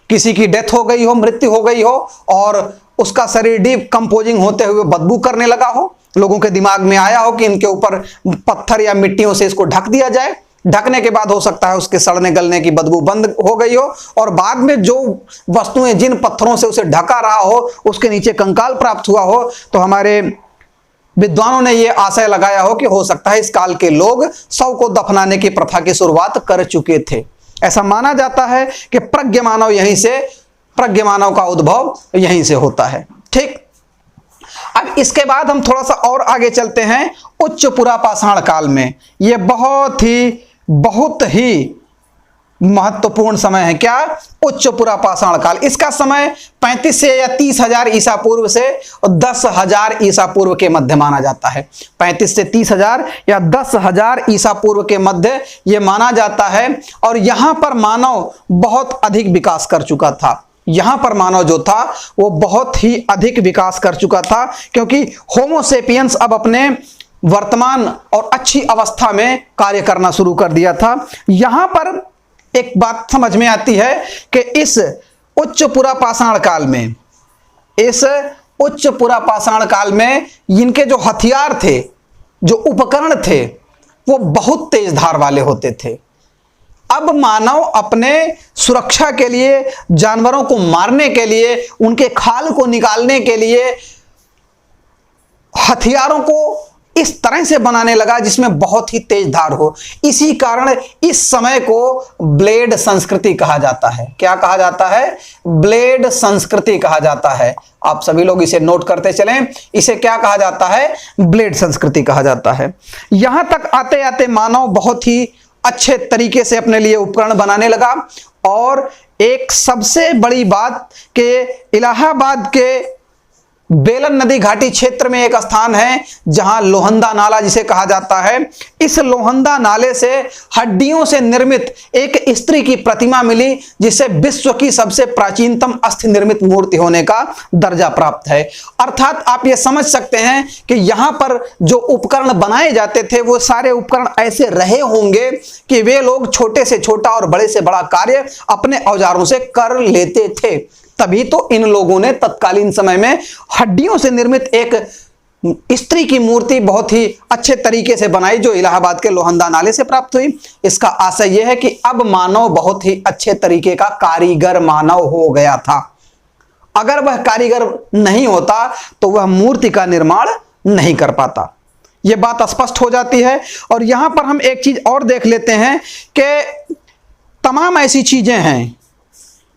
किसी की डेथ हो गई हो, मृत्यु हो गई हो और उसका शरीर डिकम्पोजिंग होते हुए बदबू करने लगा हो। लोगों के दिमाग में आया हो कि इनके ऊपर पत्थर या मिट्टियों से इसको ढक दिया जाए। ढकने के बाद हो सकता है उसके सड़ने गलने की बदबू बंद हो गई हो और बाद में जो वस्तुएं जिन पत्थरों से उसे ढका रहा हो उसके नीचे कंकाल प्राप्त हुआ हो। तो हमारे विद्वानों ने यह आशय लगाया हो कि हो सकता है इस काल के लोग शव को दफनाने की प्रथा की शुरुआत कर चुके थे। ऐसा माना जाता है कि प्रज्ञ मानव का उद्भव यहीं से होता है। ठीक, अब इसके बाद हम थोड़ा सा और आगे चलते हैं उच्चपुरा पाषाण काल में। यह बहुत ही महत्वपूर्ण समय है। क्या? उच्चपुरा पाषाण काल। इसका समय 35 से या 30,000 ईसा पूर्व से 10,000 ईसा पूर्व के मध्य माना जाता है। 35 से 30,000 या 10,000 ईसा पूर्व के मध्य यह माना जाता है। और यहां पर मानव बहुत अधिक विकास कर चुका था। यहां पर मानव जो था वो बहुत ही अधिक विकास कर चुका था, क्योंकि होमो सेपियंस अब अपने वर्तमान और अच्छी अवस्था में कार्य करना शुरू कर दिया था। यहां पर एक बात समझ में आती है कि इस उच्चपुरा पाषाण काल में इनके जो हथियार थे, जो उपकरण थे, वो बहुत तेज धार वाले होते थे। अब मानव अपने सुरक्षा के लिए, जानवरों को मारने के लिए, उनके खाल को निकालने के लिए हथियारों को इस तरह से बनाने लगा जिसमें बहुत ही तेज धार हो। इसी कारण इस समय को ब्लेड संस्कृति कहा जाता है। क्या कहा जाता है? ब्लेड संस्कृति कहा जाता है। आप सभी लोग इसे नोट करते चलें। इसे क्या कहा जाता है? ब्लेड संस्कृति कहा जाता है। यहां तक आते आते मानव बहुत ही अच्छे तरीके से अपने लिए उपकरण बनाने लगा। और एक सबसे बड़ी बात कि इलाहाबाद के बेलन नदी घाटी क्षेत्र में एक स्थान है जहां लोहंदा नाला जिसे कहा जाता है। इस लोहंदा नाले से हड्डियों से निर्मित एक स्त्री की प्रतिमा मिली, जिसे विश्व की सबसे प्राचीनतम अस्थि निर्मित मूर्ति होने का दर्जा प्राप्त है। अर्थात आप ये समझ सकते हैं कि यहां पर जो उपकरण बनाए जाते थे वो सारे उपकरण ऐसे रहे होंगे कि वे लोग छोटे से छोटा और बड़े से बड़ा कार्य अपने औजारों से कर लेते थे। तभी तो इन लोगों ने तत्कालीन समय में हड्डियों से निर्मित एक स्त्री की मूर्ति बहुत ही अच्छे तरीके से बनाई, जो इलाहाबाद के लोहंदा नाले से प्राप्त हुई। इसका आशय यह है कि अब मानव बहुत ही अच्छे तरीके का कारीगर मानव हो गया था। अगर वह कारीगर नहीं होता तो वह मूर्ति का निर्माण नहीं कर पाता। यह बात स्पष्ट हो जाती है। और यहां पर हम एक चीज और देख लेते हैं कि तमाम ऐसी चीजें हैं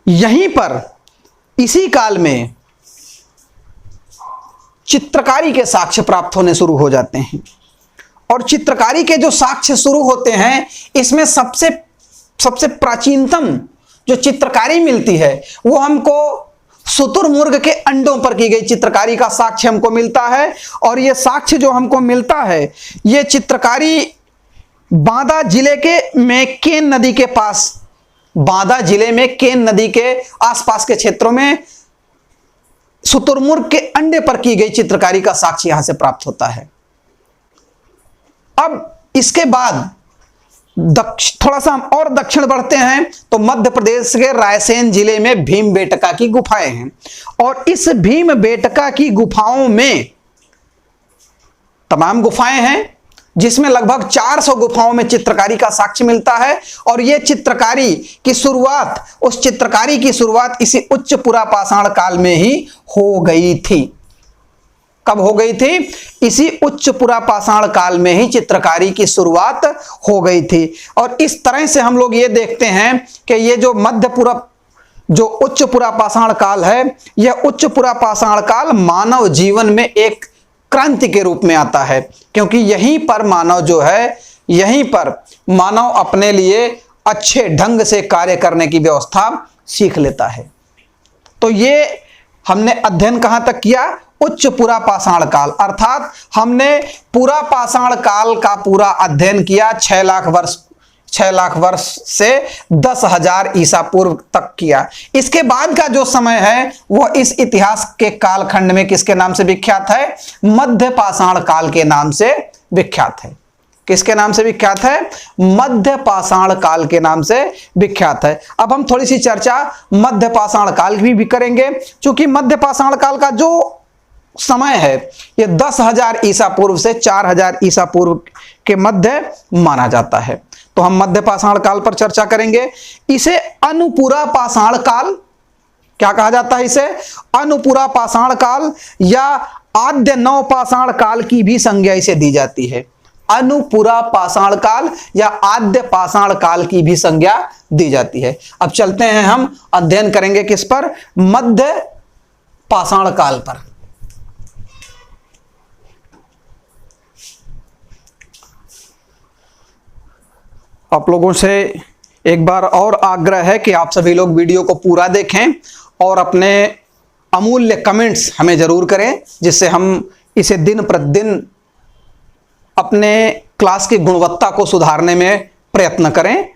यहीं पर इसी काल में चित्रकारी के साक्ष्य प्राप्त होने शुरू हो जाते हैं। और चित्रकारी के जो साक्ष्य शुरू होते हैं, इसमें सबसे प्राचीनतम जो चित्रकारी मिलती है वो हमको शुतुरमुर्ग के अंडों पर की गई चित्रकारी का साक्ष्य हमको मिलता है। और यह साक्ष्य जो हमको मिलता है, यह चित्रकारी बांदा जिले के में केन नदी के पास, बांदा जिले में केन नदी के आसपास के क्षेत्रों में शुतुरमुर्ग के अंडे पर की गई चित्रकारी का साक्ष्य यहां से प्राप्त होता है। अब इसके बाद थोड़ा सा हम और दक्षिण बढ़ते हैं तो मध्य प्रदेश के रायसेन जिले में भीमबेटका की गुफाएं हैं। और इस भीमबेटका की गुफाओं में तमाम गुफाएं हैं जिसमें लगभग 400 गुफाओं में चित्रकारी का साक्ष्य मिलता है। और यह चित्रकारी की शुरुआत, उस चित्रकारी की शुरुआत इसी उच्च पुरापाषाण काल में ही हो गई थी। कब हो गई थी? इसी उच्च पुरापाषाण काल में ही चित्रकारी की शुरुआत हो गई थी। और इस तरह से हम लोग ये देखते हैं कि ये जो उच्च पुरापाषाण काल है, यह उच्च पुरापाषाण काल मानव जीवन में एक क्रांति के रूप में आता है, क्योंकि यहीं पर मानव जो है, यहीं पर मानव अपने लिए अच्छे ढंग से कार्य करने की व्यवस्था सीख लेता है। तो ये हमने अध्ययन कहां तक किया? उच्च पुरापाषाण काल, अर्थात हमने पुरापाषाण काल का पूरा अध्ययन किया। 6 लाख वर्ष से 10,000 ईसा पूर्व तक किया। इसके बाद का जो समय है वह इस इतिहास के कालखंड में किसके नाम से विख्यात है? मध्य पाषाण काल के नाम से विख्यात है। किसके नाम से विख्यात है? मध्य पाषाण काल के नाम से विख्यात है। अब हम थोड़ी सी चर्चा मध्य पाषाण काल की भी करेंगे, क्योंकि मध्य पाषाण काल का जो समय है यह 10,000 ईसा पूर्व से 4,000 ईसा पूर्व के मध्य माना जाता है। तो हम मध्य पाषाण काल पर चर्चा करेंगे। इसे अनुपुरा पाषाण काल, क्या कहा जाता है इसे? अनुपुरा पाषाण काल या आद्य नव पाषाण काल की भी संज्ञा इसे दी जाती है। अनुपुरा पाषाण काल या आद्य पाषाण काल की भी संज्ञा दी जाती है। अब चलते हैं, हम अध्ययन करेंगे किस पर? मध्य पाषाण काल पर। आप लोगों से एक बार और आग्रह है कि आप सभी लोग वीडियो को पूरा देखें और अपने अमूल्य कमेंट्स हमें जरूर करें, जिससे हम इसे दिन प्रतिदिन अपने क्लास की गुणवत्ता को सुधारने में प्रयत्न करें।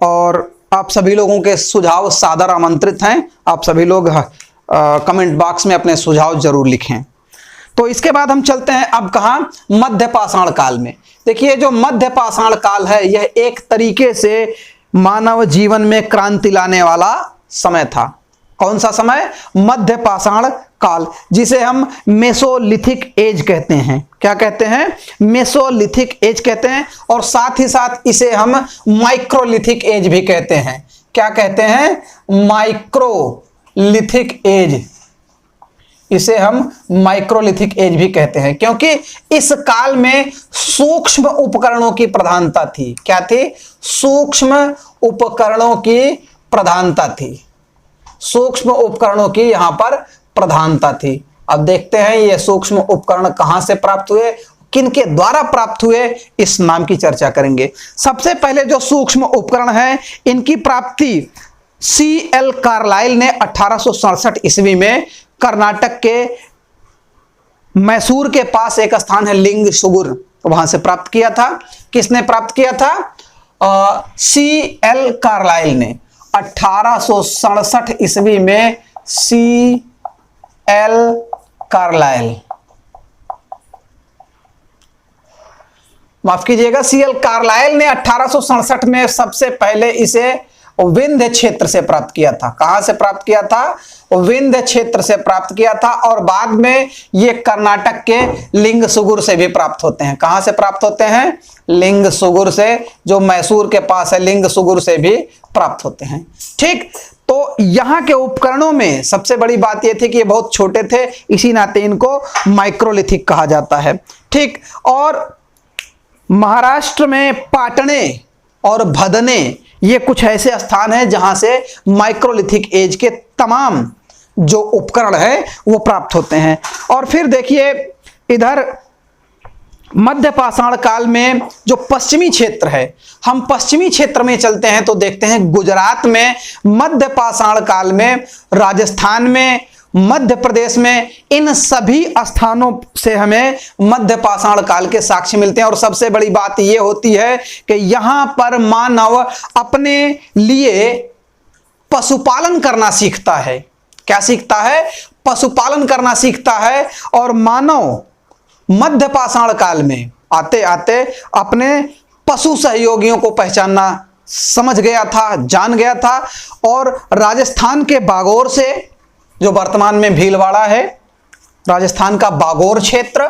और आप सभी लोगों के सुझाव सादर आमंत्रित हैं। आप सभी लोग कमेंट बॉक्स में अपने सुझाव जरूर लिखें। तो इसके बाद हम चलते हैं अब कहां? मध्य पाषाण काल में। देखिए, जो मध्य पाषाण काल है यह एक तरीके से मानव जीवन में क्रांति लाने वाला समय था। कौन सा समय? मध्य पाषाण काल, जिसे हम मेसोलिथिक एज कहते हैं। क्या कहते हैं? मेसोलिथिक एज कहते हैं। और साथ ही साथ इसे हम माइक्रोलिथिक एज भी कहते हैं। क्या कहते हैं? Microlithic age. इसे हम माइक्रोलिथिक एज भी कहते हैं, क्योंकि इस काल में सूक्ष्म उपकरणों की प्रधानता थी। क्या थी? सूक्ष्म उपकरणों की प्रधानता थी। सूक्ष्म उपकरणों की यहां पर प्रधानता थी। अब देखते हैं ये सूक्ष्म उपकरण कहां से प्राप्त हुए, किनके द्वारा प्राप्त हुए, इस नाम की चर्चा करेंगे। सबसे पहले जो सूक्ष्म उपकरण है, इनकी प्राप्ति C.L. कार्लाइल ने 1867 ईस्वी में कर्नाटक के मैसूर के पास एक स्थान है लिंगसुगुर, वहां से प्राप्त किया था। किसने प्राप्त किया था? C.L. कार्लाइल ने 1867 ईस्वी में C.L. कार्लाइल, माफ कीजिएगा, C.L. कार्लाइल ने 1867 में सबसे पहले इसे विंध्य क्षेत्र से प्राप्त किया था। कहां से प्राप्त किया था? विंध्य क्षेत्र से प्राप्त किया था। और बाद में ये कर्नाटक के लिंगसुगुर से भी प्राप्त होते हैं। कहां से प्राप्त होते हैं? लिंगसुगुर से, जो मैसूर के पास है, लिंगसुगुर से भी प्राप्त होते हैं। ठीक, तो यहां के उपकरणों में सबसे बड़ी बात यह थी कि ये बहुत छोटे थे, इसी नाते इनको माइक्रोलिथिक कहा जाता है। ठीक, और महाराष्ट्र में पाटने और भदने, ये कुछ ऐसे स्थान हैं जहां से माइक्रोलिथिक एज के तमाम जो उपकरण है वो प्राप्त होते हैं। और फिर देखिए, इधर मध्य पाषाण काल में जो पश्चिमी क्षेत्र है, हम पश्चिमी क्षेत्र में चलते हैं तो देखते हैं गुजरात में मध्य पाषाण काल में, राजस्थान में, मध्य प्रदेश में, इन सभी स्थानों से हमें मध्य पाषाण काल के साक्ष्य मिलते हैं। और सबसे बड़ी बात यह होती है कि यहां पर मानव अपने लिए पशुपालन करना सीखता है। क्या सीखता है? पशुपालन करना सीखता है। और मानव मध्य पाषाण काल में आते आते अपने पशु सहयोगियों को पहचानना समझ गया था, जान गया था। और राजस्थान के बागोर से, जो वर्तमान में भीलवाड़ा है, राजस्थान का बागोर क्षेत्र,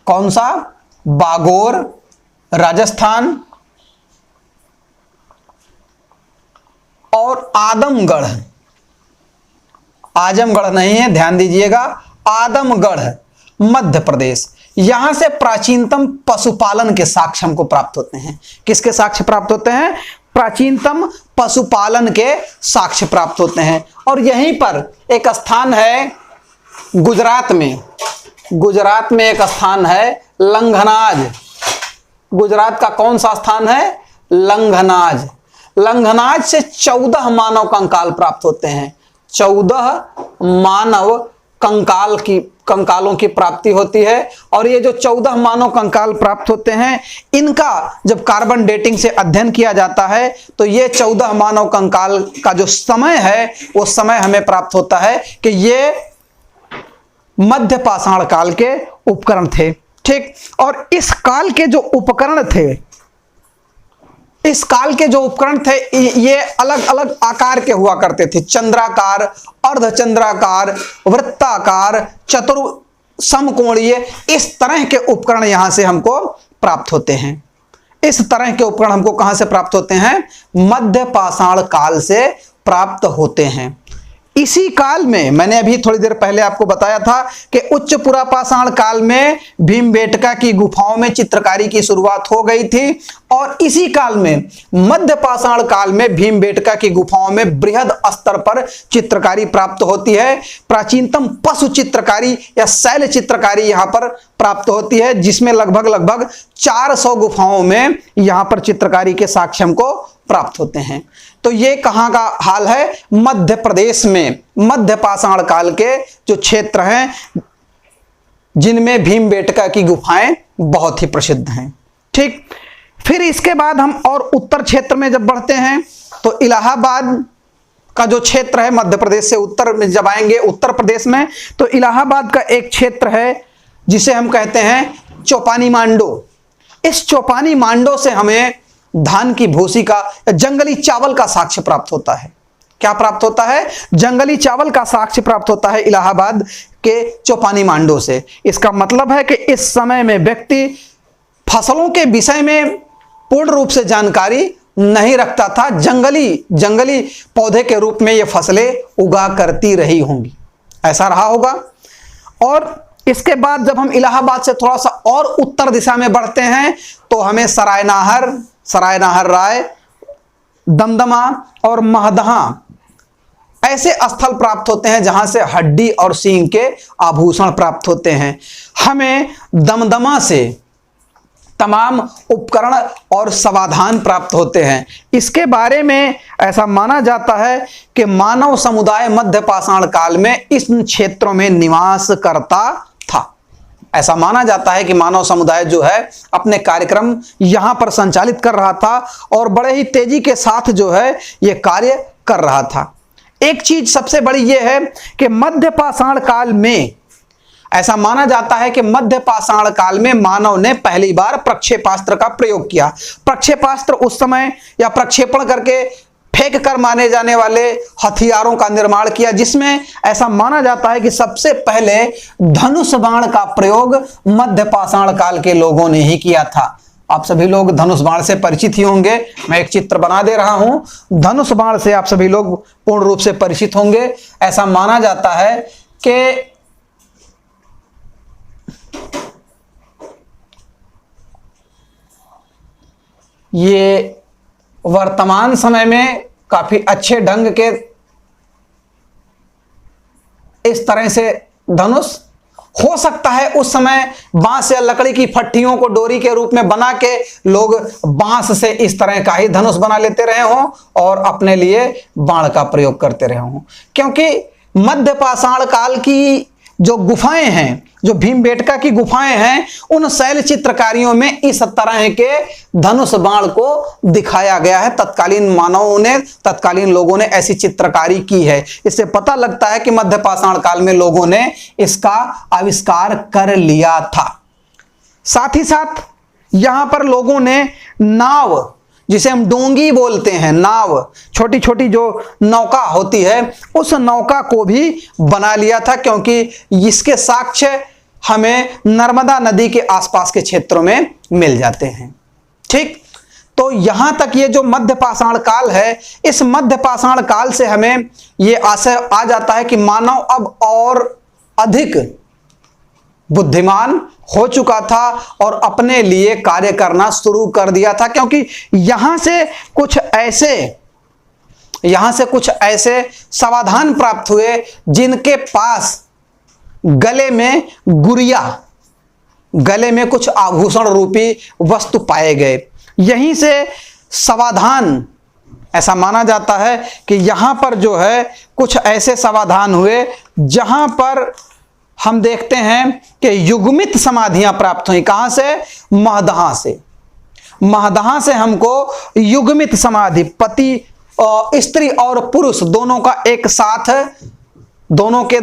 कौन सा? बागोर राजस्थान और आदमगढ़, आजमगढ़ नहीं है, ध्यान दीजिएगा, आदमगढ़ मध्य प्रदेश, यहां से प्राचीनतम पशुपालन के साक्ष्य हमको प्राप्त होते हैं। किसके साक्ष्य प्राप्त होते हैं? प्राचीनतम पशुपालन के साक्ष्य प्राप्त होते हैं। और यहीं पर एक स्थान है गुजरात में, गुजरात में एक स्थान है लंघनाज। गुजरात का कौन सा स्थान है? लंघनाज। लंघनाज से 14 मानव कंकाल प्राप्त होते हैं। 14 मानव कंकालों की प्राप्ति होती है। और ये जो 14 मानव कंकाल प्राप्त होते हैं, इनका जब कार्बन डेटिंग से अध्ययन किया जाता है तो ये 14 मानव कंकाल का जो समय है वो समय हमें प्राप्त होता है कि ये मध्य पाषाण काल के उपकरण थे। ठीक, और इस काल के जो उपकरण थे, इस काल के जो उपकरण थे ये अलग अलग आकार के हुआ करते थे। चंद्राकार, अर्धचंद्राकार, वृत्ताकार, चतुर समकोणीय, इस तरह के उपकरण यहां से हमको प्राप्त होते हैं। इस तरह के उपकरण हमको कहां से प्राप्त होते हैं? मध्य पाषाण काल से प्राप्त होते हैं। इसी काल में मैंने अभी थोड़ी देर पहले आपको बताया था कि उच्च पुरापाषाण काल में भीमबेटका की गुफाओं में चित्रकारी की शुरुआत हो गई थी। और इसी काल में मध्य पाषाण काल में भीमबेटका की गुफाओं में बृहद स्तर पर चित्रकारी प्राप्त होती है। प्राचीनतम पशु चित्रकारी या शैल चित्रकारी यहां पर प्राप्त होती है, जिसमें लगभग 400 गुफाओं में यहां पर चित्रकारी के साक्ष्य हमको प्राप्त होते हैं। तो ये कहां का हाल है? मध्य प्रदेश में मध्य पाषाण काल के जो क्षेत्र हैं जिनमें भीमबेटका की गुफाएं बहुत ही प्रसिद्ध हैं। ठीक, फिर इसके बाद हम और उत्तर क्षेत्र में जब बढ़ते हैं तो इलाहाबाद का जो क्षेत्र है, मध्य प्रदेश से उत्तर में जब आएंगे उत्तर प्रदेश में, तो इलाहाबाद का एक क्षेत्र है जिसे हम कहते हैं चौपानी मांडो। इस चौपानी मांडो से हमें धान की भूसी का, जंगली चावल का साक्ष्य प्राप्त होता है। क्या प्राप्त होता है? जंगली चावल का साक्ष्य प्राप्त होता है इलाहाबाद के चौपानी मांडो से। इसका मतलब है कि इस समय में व्यक्ति फसलों के विषय में पूर्ण रूप से जानकारी नहीं रखता था। जंगली पौधे के रूप में ये फसलें उगा करती रही होंगी, ऐसा रहा होगा। और इसके बाद जब हम इलाहाबाद से थोड़ा सा और उत्तर दिशा में बढ़ते हैं तो हमें सरायनाहर राय, दमदमा और महदहा ऐसे स्थल प्राप्त होते हैं जहां से हड्डी और सींग के आभूषण प्राप्त होते हैं। हमें दमदमा से तमाम उपकरण और समाधान प्राप्त होते हैं। इसके बारे में ऐसा माना जाता है कि मानव समुदाय मध्य पाषाण काल में इस क्षेत्रों में निवास करता था। ऐसा माना जाता है कि मानव समुदाय जो है अपने कार्यक्रम यहां पर संचालित कर रहा था और बड़े ही तेजी के साथ जो है यह कार्य कर रहा था। एक चीज सबसे बड़ी यह है कि मध्य पाषाण काल में ऐसा माना जाता है कि मध्य पाषाण काल में मानव ने पहली बार प्रक्षेपास्त्र का प्रयोग किया। प्रक्षेपास्त्र उस समय या प्रक्षेपण करके फेंक कर मारे जाने वाले हथियारों का निर्माण किया, जिसमें ऐसा माना जाता है कि सबसे पहले धनुष बाण का प्रयोग मध्य पाषाण काल के लोगों ने ही किया था। आप सभी लोग धनुष बाण से परिचित ही होंगे। मैं एक चित्र बना दे रहा हूं। धनुष बाण से आप सभी लोग पूर्ण रूप से परिचित होंगे। ऐसा माना जाता है कि ये वर्तमान समय में काफी अच्छे ढंग के इस तरह से धनुष हो सकता है। उस समय बांस या लकड़ी की फट्टियों को डोरी के रूप में बना के लोग बांस से इस तरह का ही धनुष बना लेते रहे हों और अपने लिए बाण का प्रयोग करते रहे हों। क्योंकि मध्य पाषाण काल की जो गुफाएं हैं, जो भीमबेटका की गुफाएं हैं, उन शैल चित्रकारियों में इस तरह के धनुष बाण को दिखाया गया है। तत्कालीन मानवों ने, तत्कालीन लोगों ने ऐसी चित्रकारी की है। इससे पता लगता है कि मध्य पाषाण काल में लोगों ने इसका आविष्कार कर लिया था। साथ ही साथ यहां पर लोगों ने नाव, जिसे हम डोंगी बोलते हैं, नाव, छोटी छोटी जो नौका होती है, उस नौका को भी बना लिया था, क्योंकि इसके साक्ष्य हमें नर्मदा नदी के आसपास के क्षेत्रों में मिल जाते हैं। ठीक, तो यहां तक ये जो मध्य पाषाण काल है, इस मध्य पाषाण काल से हमें ये आशय आ जाता है कि मानव अब और अधिक बुद्धिमान हो चुका था और अपने लिए कार्य करना शुरू कर दिया था, क्योंकि यहां से कुछ ऐसे समाधान प्राप्त हुए जिनके पास गले में गुड़िया, गले में कुछ आभूषण रूपी वस्तु पाए गए। यहीं से समाधान, ऐसा माना जाता है कि यहां पर जो है कुछ ऐसे समाधान हुए जहां पर हम देखते हैं कि युग्मित समाधियां प्राप्त हुई। कहां से? महदहा से। महदहा से हमको युग्मित समाधि, पति स्त्री और पुरुष दोनों का दोनों के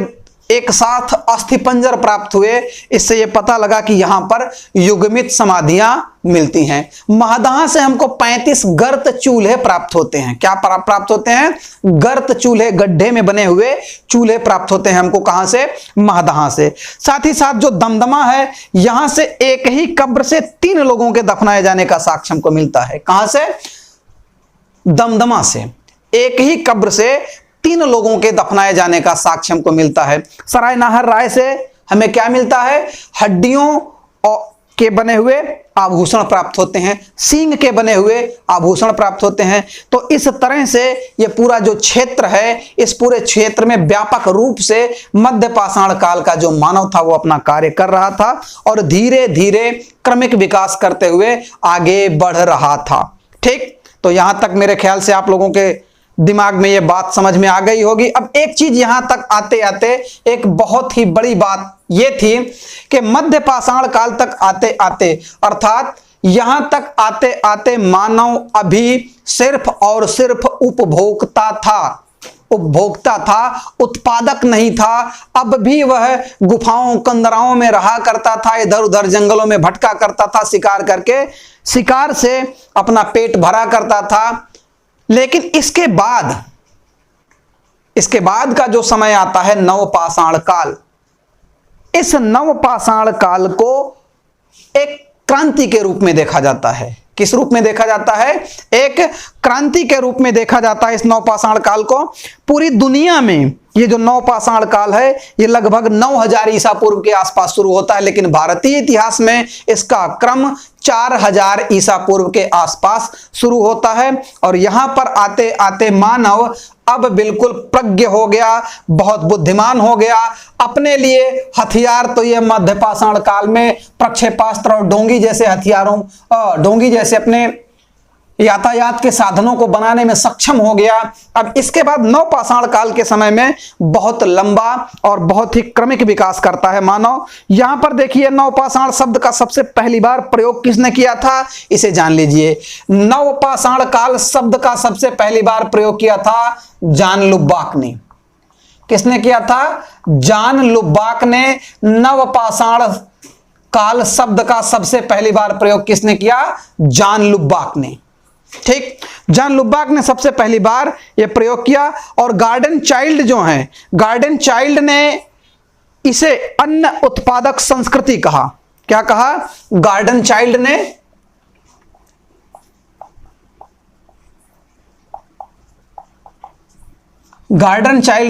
एक साथ अस्थिपंजर प्राप्त हुए। इससे यह पता लगा कि यहां पर युग्मित समाधियां मिलती हैं। महदहा से हमको 35 गर्त चूल्हे प्राप्त होते हैं। क्या प्राप्त होते हैं? गर्त चूल्हे, गड्ढे में बने हुए चूल्हे प्राप्त होते हैं हमको। कहां से? महदहा से। साथ ही साथ जो दमदमा है, यहां से एक ही कब्र से 3 लोगों के दफनाए जाने का साक्ष्य हमको मिलता है। कहां से? दमदमा से एक ही कब्र से 3 लोगों के दफनाए जाने का साक्ष्य हमको मिलता है। सराय नाहर राय से हमें क्या मिलता है? हड्डियों के बने हुए आभूषण प्राप्त होते हैं, सींग के बने हुए आभूषण प्राप्त होते हैं। तो इस तरह से ये पूरा जो क्षेत्र है, इस पूरे क्षेत्र में व्यापक रूप से मध्य पाषाण काल का जो मानव था वो अपना कार्य कर रहा था और धीरे धीरे क्रमिक विकास करते हुए आगे बढ़ रहा था। ठीक, तो यहां तक मेरे ख्याल से आप लोगों के दिमाग में ये बात समझ में आ गई होगी। अब एक चीज यहां तक आते आते एक बहुत ही बड़ी बात ये थी कि मध्य पाषाण काल तक आते आते, अर्थात यहां तक आते आते मानव अभी सिर्फ और सिर्फ उपभोक्ता था, उत्पादक नहीं था। अब भी वह गुफाओं कंदराओं में रहा करता था, इधर उधर जंगलों में भटका करता था, शिकार करके शिकार से अपना पेट भरा करता था। लेकिन इसके बाद का जो समय आता है नवपाषाण काल, इस नवपाषाण काल को एक क्रांति के रूप में देखा जाता है। किस रूप में देखा जाता है? एक क्रांति के रूप में देखा जाता है इस नवपाषाण काल को। पूरी दुनिया में ये जो नवपाषाण काल है ये लगभग 9000 ईसा पूर्व के आसपास शुरू होता है, लेकिन भारतीय इतिहास में इसका क्रम 4000 ईसा पूर्व के आसपास शुरू होता है। और यहां पर आते आते मानव अब बिल्कुल प्रज्ञ हो गया, बहुत बुद्धिमान हो गया। अपने लिए हथियार तो ये मध्य पाषाण काल में प्रक्षेपास्त्र और डोंगी जैसे हथियारों, डोंगी जैसे अपने यातायात के साधनों को बनाने में सक्षम हो गया। अब इसके बाद नवपाषाण काल के समय में बहुत लंबा और बहुत ही क्रमिक विकास करता है मानव। यहां पर देखिए, नवपाषाण शब्द का सबसे पहली बार प्रयोग किसने किया था, इसे जान लीजिए। नवपाषाण काल शब्द का सबसे पहली बार प्रयोग किया था जॉन लुबाक ने। किसने किया था? जॉन लुबाक ने नवपाषाण काल शब्द का सबसे पहली बार प्रयोग किसने किया? जॉन लुबाक ने। ठीक, जॉन लुबाक ने सबसे पहली बार यह प्रयोग किया। और गार्डन चाइल्ड जो है, गार्डन चाइल्ड ने इसे अन्न उत्पादक संस्कृति कहा। क्या कहा? गार्डन चाइल्ड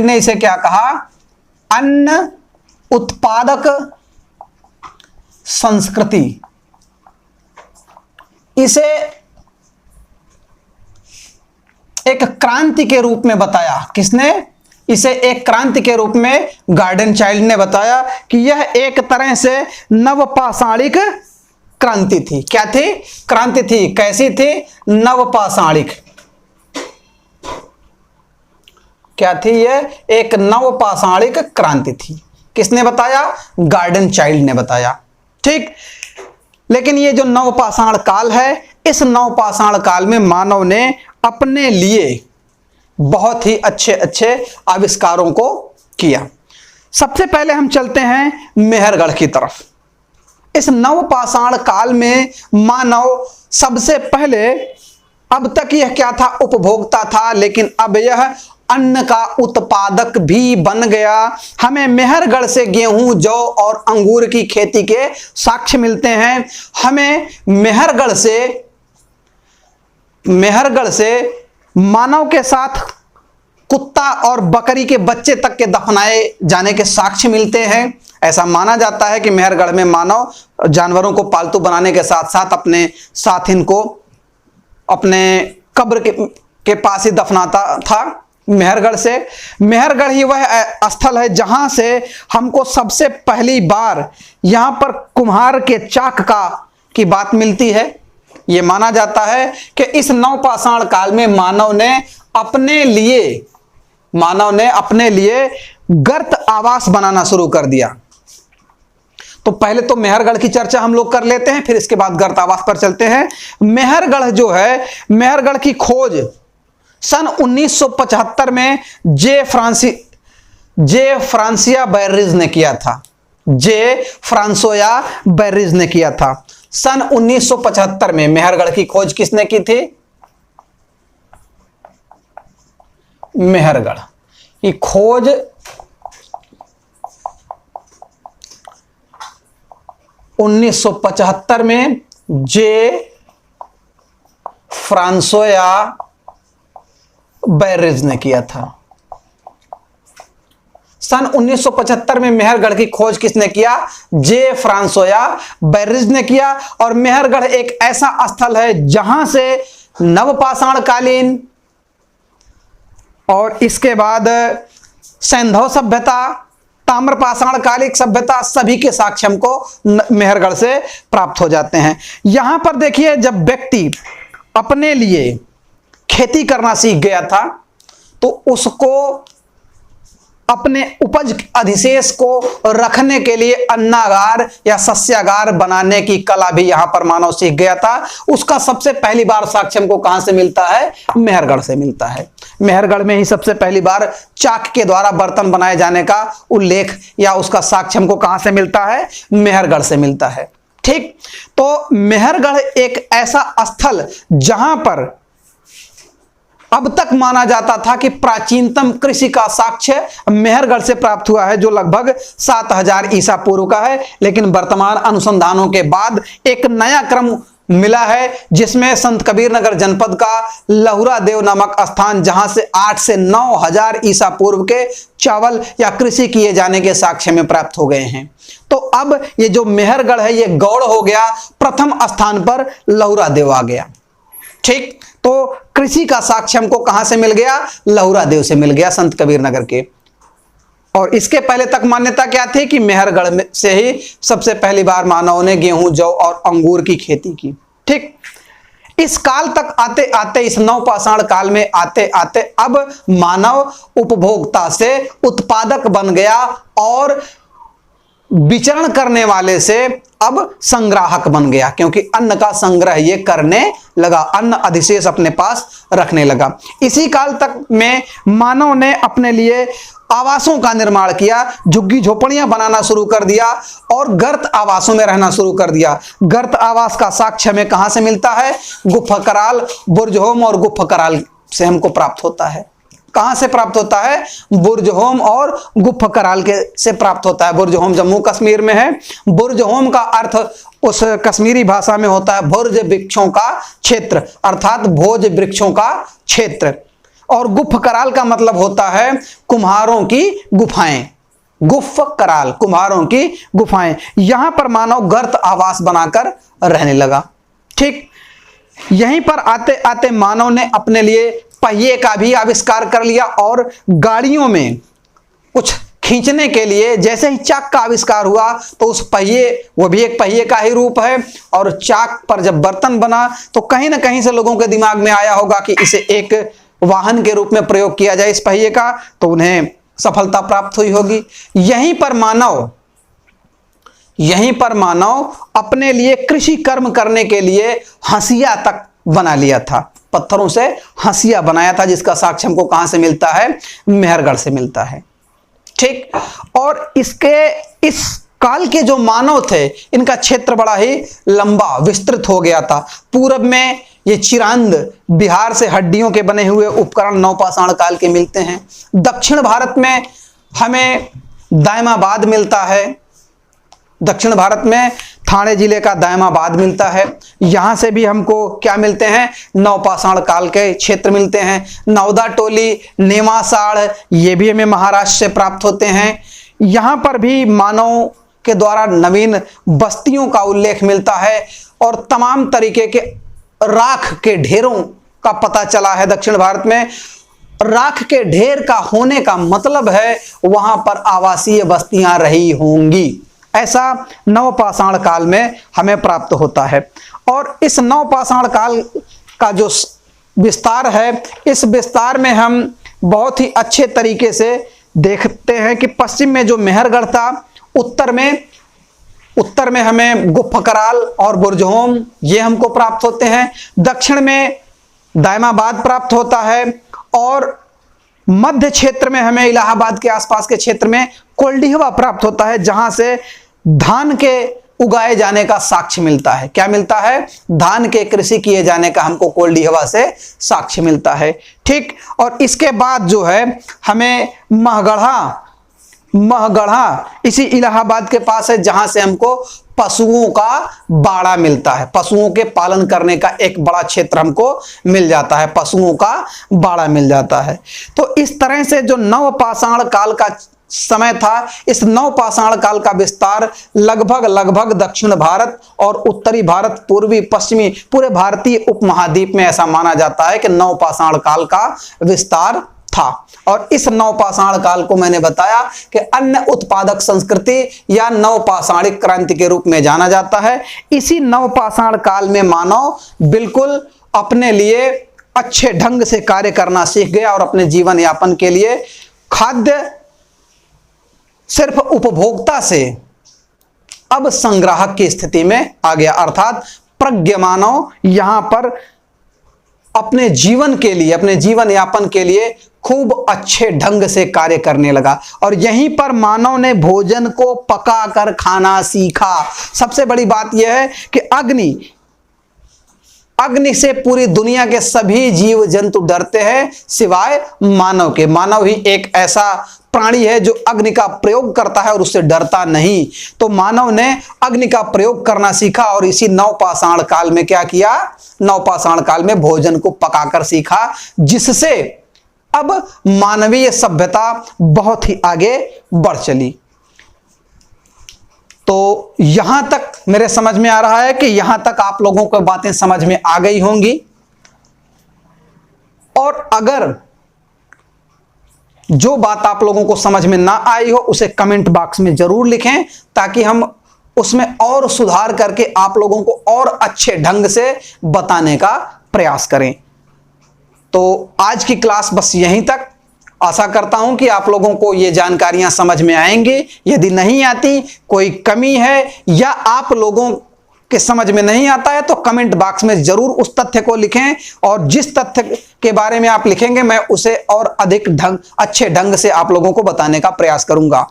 ने इसे क्या कहा? अन्न उत्पादक संस्कृति। इसे एक क्रांति के रूप में बताया। किसने? इसे एक क्रांति के रूप में गार्डन चाइल्ड ने बताया कि यह एक तरह से नवपाषाणिक क्रांति थी। क्या थी? क्रांति थी। कैसी थी? नवपाषाणिक। क्या थी? यह एक नवपाषाणिक क्रांति थी। किसने बताया? गार्डन चाइल्ड ने बताया। ठीक, लेकिन ये जो नवपाषाण काल है, इस नवपाषाण काल में मानव ने अपने लिए बहुत ही अच्छे अच्छे आविष्कारों को किया। सबसे पहले हम चलते हैं मेहरगढ़ की तरफ। इस नवपाषाण काल में मानव सबसे पहले, अब तक यह क्या था? उपभोक्ता था, लेकिन अब यह अन्न का उत्पादक भी बन गया। हमें मेहरगढ़ से गेहूं, जौ और अंगूर की खेती के साक्ष्य मिलते हैं। हमें मेहरगढ़ से मानव के साथ कुत्ता और बकरी के बच्चे तक के दफनाए जाने के साक्ष्य मिलते हैं। ऐसा माना जाता है कि मेहरगढ़ में मानव जानवरों को पालतू बनाने के साथ साथ अपने साथ इनको अपने कब्र के पास ही दफनाता था। मेहरगढ़ ही वह स्थल है जहां से हमको सबसे पहली बार यहां पर कुम्हार के चाक की बात मिलती है। यह माना जाता है कि इस नवपाषाण काल में मानव ने अपने लिए गर्त आवास बनाना शुरू कर दिया। तो पहले तो मेहरगढ़ की चर्चा हम लोग कर लेते हैं, फिर इसके बाद गर्त आवास पर चलते हैं। मेहरगढ़ जो है, मेहरगढ़ की खोज सन 1975 में जे फ्रांसिया बैरिज ने किया था। सन 1975 में मेहरगढ़ की खोज किसने की थी? मेहरगढ़ की खोज (1975) में जे फ्रांसोया बैरिज ने किया था। सन 1975 में मेहरगढ़ की खोज किसने किया? जे फ्रांसोया बैरिज ने किया। और मेहरगढ़ एक ऐसा स्थल है जहां से नवपाषाण कालीन और इसके बाद सैंधव सभ्यता, ताम्रपाषाण कालिक सभ्यता, सभी के साक्ष्य हमको मेहरगढ़ से प्राप्त हो जाते हैं। यहां पर देखिए, जब व्यक्ति अपने लिए खेती करना सीख गया था तो उसको अपने उपज अधिशेष को रखने के लिए अन्नागार या सस्यागार बनाने की कला भी यहां पर मानव सीख गया था। उसका सबसे पहली बार साक्ष्य हमको कहां से मिलता है? मेहरगढ़ से मिलता है। मेहरगढ़ में ही सबसे पहली बार चाक के द्वारा बर्तन बनाए जाने का उल्लेख या उसका साक्ष्य हमको कहां से मिलता है? मेहरगढ़ से मिलता है। ठीक, तो मेहरगढ़ एक ऐसा स्थल जहां पर अब तक माना जाता था कि प्राचीनतम कृषि का साक्ष्य मेहरगढ़ से प्राप्त हुआ है, जो लगभग 7000 ईसा पूर्व का है। लेकिन वर्तमान अनुसंधानों के बाद एक नया क्रम मिला है, जिसमें संत कबीर नगर जनपद का लहुरा देव नामक स्थान, जहां से 8 से 9000 ईसा पूर्व के चावल या कृषि किए जाने के साक्ष्य में प्राप्त हो गए हैं। तो अब ये जो मेहरगढ़ है, ये गौड़ हो गया, प्रथम स्थान पर लहुरा देव आ गया। ठीक, तो कृषि का साक्ष्य हमको कहां से मिल गया? लहुरा देव से मिल गया, संत कबीर नगर के। और इसके पहले तक मान्यता क्या थी कि मेहरगढ़ में से ही सबसे पहली बार मानव ने गेहूं, जौ और अंगूर की खेती की। ठीक, इस काल तक आते आते, इस नवपाषाण काल में आते आते अब मानव उपभोक्ता से उत्पादक बन गया और विचरण करने वाले से अब संग्राहक बन गया, क्योंकि अन्न का संग्रह ये करने लगा, अन्न अधिशेष अपने पास रखने लगा। इसी काल तक में मानव ने अपने लिए आवासों का निर्माण किया, झुग्गी झोपड़ियां बनाना शुरू कर दिया और गर्त आवासों में रहना शुरू कर दिया। गर्त आवास का साक्ष्य में कहां से मिलता है? गुफा कराल, बुर्जहोम और गुफा कराल से हमको प्राप्त होता है। कहां से प्राप्त होता है? बुर्जहोम और गुफा कराल के से प्राप्त होता है। बुर्जहोम जम्मू कश्मीर में है। बुर्जहोम का अर्थ उस कश्मीरी भाषा में होता है भोज वृक्षों का क्षेत्र, अर्थात भोज वृक्षों का क्षेत्र। और गुफा कराल का मतलब होता है कुम्हारों की गुफाएं। गुफा कराल, कुम्हारों की गुफाएं। यहां पर मानव गर्त आवास बनाकर रहने लगा। ठीक, यहीं पर आते आते मानव ने अपने लिए पहिए का भी आविष्कार कर लिया और गाड़ियों में कुछ खींचने के लिए जैसे ही चाक का आविष्कार हुआ तो उस पहिए, वो भी एक पहिए का ही रूप है, और चाक पर जब बर्तन बना तो कहीं ना कहीं से लोगों के दिमाग में आया होगा कि इसे एक वाहन के रूप में प्रयोग किया जाए इस पहिए का, तो उन्हें सफलता प्राप्त हुई होगी। यहीं पर मानव अपने लिए कृषि कर्म करने के लिए हंसिया तक बना लिया था। पत्थरों से हंसिया बनाया था, जिसका साक्ष्य हमको कहां से मिलता है? मेहरगढ़ से मिलता है। ठीक, और इस काल के जो मानव थे, इनका क्षेत्र बड़ा ही लंबा विस्तृत हो गया था। पूरब में ये चिरांद बिहार से हड्डियों के बने हुए उपकरण नवपाषाण काल के मिलते हैं। दक्षिण भारत में हमें दायमाबाद मिलता है। दक्षिण भारत में ठाणे जिले का दायमाबाद मिलता है। यहां से भी हमको क्या मिलते हैं, नवपाषाण काल के क्षेत्र मिलते हैं। नवदा टोली, नेमासाड़, ये भी हमें महाराष्ट्र से प्राप्त होते हैं। यहां पर भी मानव के द्वारा नवीन बस्तियों का उल्लेख मिलता है और तमाम तरीके के राख के ढेरों का पता चला है। दक्षिण भारत में राख के ढेर का होने का मतलब है वहां पर आवासीय बस्तियां रही होंगी, ऐसा नवपाषाण काल में हमें प्राप्त होता है। और इस नवपाषाण काल का जो विस्तार है, इस विस्तार में हम बहुत ही अच्छे तरीके से देखते हैं कि पश्चिम में जो मेहरगढ़ था, उत्तर में हमें गुफकराल और बुरजहोम ये हमको प्राप्त होते हैं। दक्षिण में दायमाबाद प्राप्त होता है और मध्य क्षेत्र में हमें इलाहाबाद के आसपास के क्षेत्र में कोल्डिहवा प्राप्त होता है, जहां से धान के उगाए जाने का साक्ष्य मिलता है। क्या मिलता है, धान के कृषि किए जाने का हमको कोल्डिहवा से साक्ष्य मिलता है। ठीक, और इसके बाद जो है हमें महगढ़ा इसी इलाहाबाद के पास है, जहां से हमको पशुओं का बाड़ा मिलता है। पशुओं के पालन करने का एक बड़ा क्षेत्र हमको मिल जाता है, पशुओं का बाड़ा मिल जाता है। तो इस तरह से जो नवपाषाण काल का समय था, इस नवपाषाण काल का विस्तार लगभग दक्षिण भारत और उत्तरी भारत, पूर्वी पश्चिमी पूरे भारतीय उपमहाद्वीप में ऐसा माना जाता है कि नवपाषाण काल का विस्तार था। और इस नवपाषाण काल को मैंने बताया कि अन्न उत्पादक संस्कृति या नवपाषाणिक क्रांति के रूप में जाना जाता है। इसी नवपाषाण काल में मानव बिल्कुल अपने लिए अच्छे ढंग से कार्य करना सीख गया और अपने जीवन यापन के लिए खाद्य सिर्फ उपभोक्ता से अब संग्राहक की स्थिति में आ गया, अर्थात प्रज्ञ मानव यहां पर अपने जीवन के लिए, अपने जीवन यापन के लिए खूब अच्छे ढंग से कार्य करने लगा। और यहीं पर मानव ने भोजन को पकाकर खाना सीखा। सबसे बड़ी बात यह है कि अग्नि से पूरी दुनिया के सभी जीव जंतु डरते हैं सिवाय मानव के। मानव ही एक ऐसा प्राणी है जो अग्नि का प्रयोग करता है और उससे डरता नहीं। तो मानव ने अग्नि का प्रयोग करना सीखा और इसी नवपाषाण काल में क्या किया, नवपाषाण काल में भोजन को पकाकर सीखा, जिससे अब मानवीय सभ्यता बहुत ही आगे बढ़ चली। तो यहां तक मेरे समझ में आ रहा है कि यहां तक आप लोगों को बातें समझ में आ गई होंगी। और अगर जो बात आप लोगों को समझ में ना आई हो उसे कमेंट बॉक्स में जरूर लिखें, ताकि हम उसमें और सुधार करके आप लोगों को और अच्छे ढंग से बताने का प्रयास करें। तो आज की क्लास बस यहीं तक। आशा करता हूं कि आप लोगों को ये जानकारियां समझ में आएंगी। यदि नहीं आती, कोई कमी है या आप लोगों के समझ में नहीं आता है, तो कमेंट बॉक्स में जरूर उस तथ्य को लिखें, और जिस तथ्य के बारे में आप लिखेंगे मैं उसे और अधिक अच्छे ढंग से आप लोगों को बताने का प्रयास करूंगा।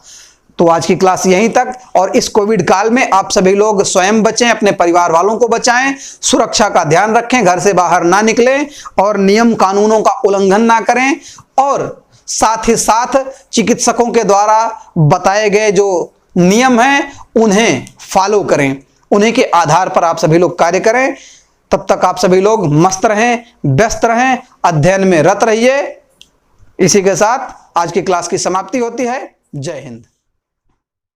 तो आज की क्लास यहीं तक। और इस कोविड काल में आप सभी लोग स्वयं बचें, अपने परिवार वालों को बचाएं, सुरक्षा का ध्यान रखें, घर से बाहर ना निकलें और नियम कानूनों का उल्लंघन ना करें। और साथ ही साथ चिकित्सकों के द्वारा बताए गए जो नियम हैं उन्हें फॉलो करें, उन्हीं के आधार पर आप सभी लोग कार्य करें। तब तक आप सभी लोग मस्त रहें, व्यस्त रहें, अध्ययन में रत रहिए। इसी के साथ आज की क्लास की समाप्ति होती है। जय हिंद।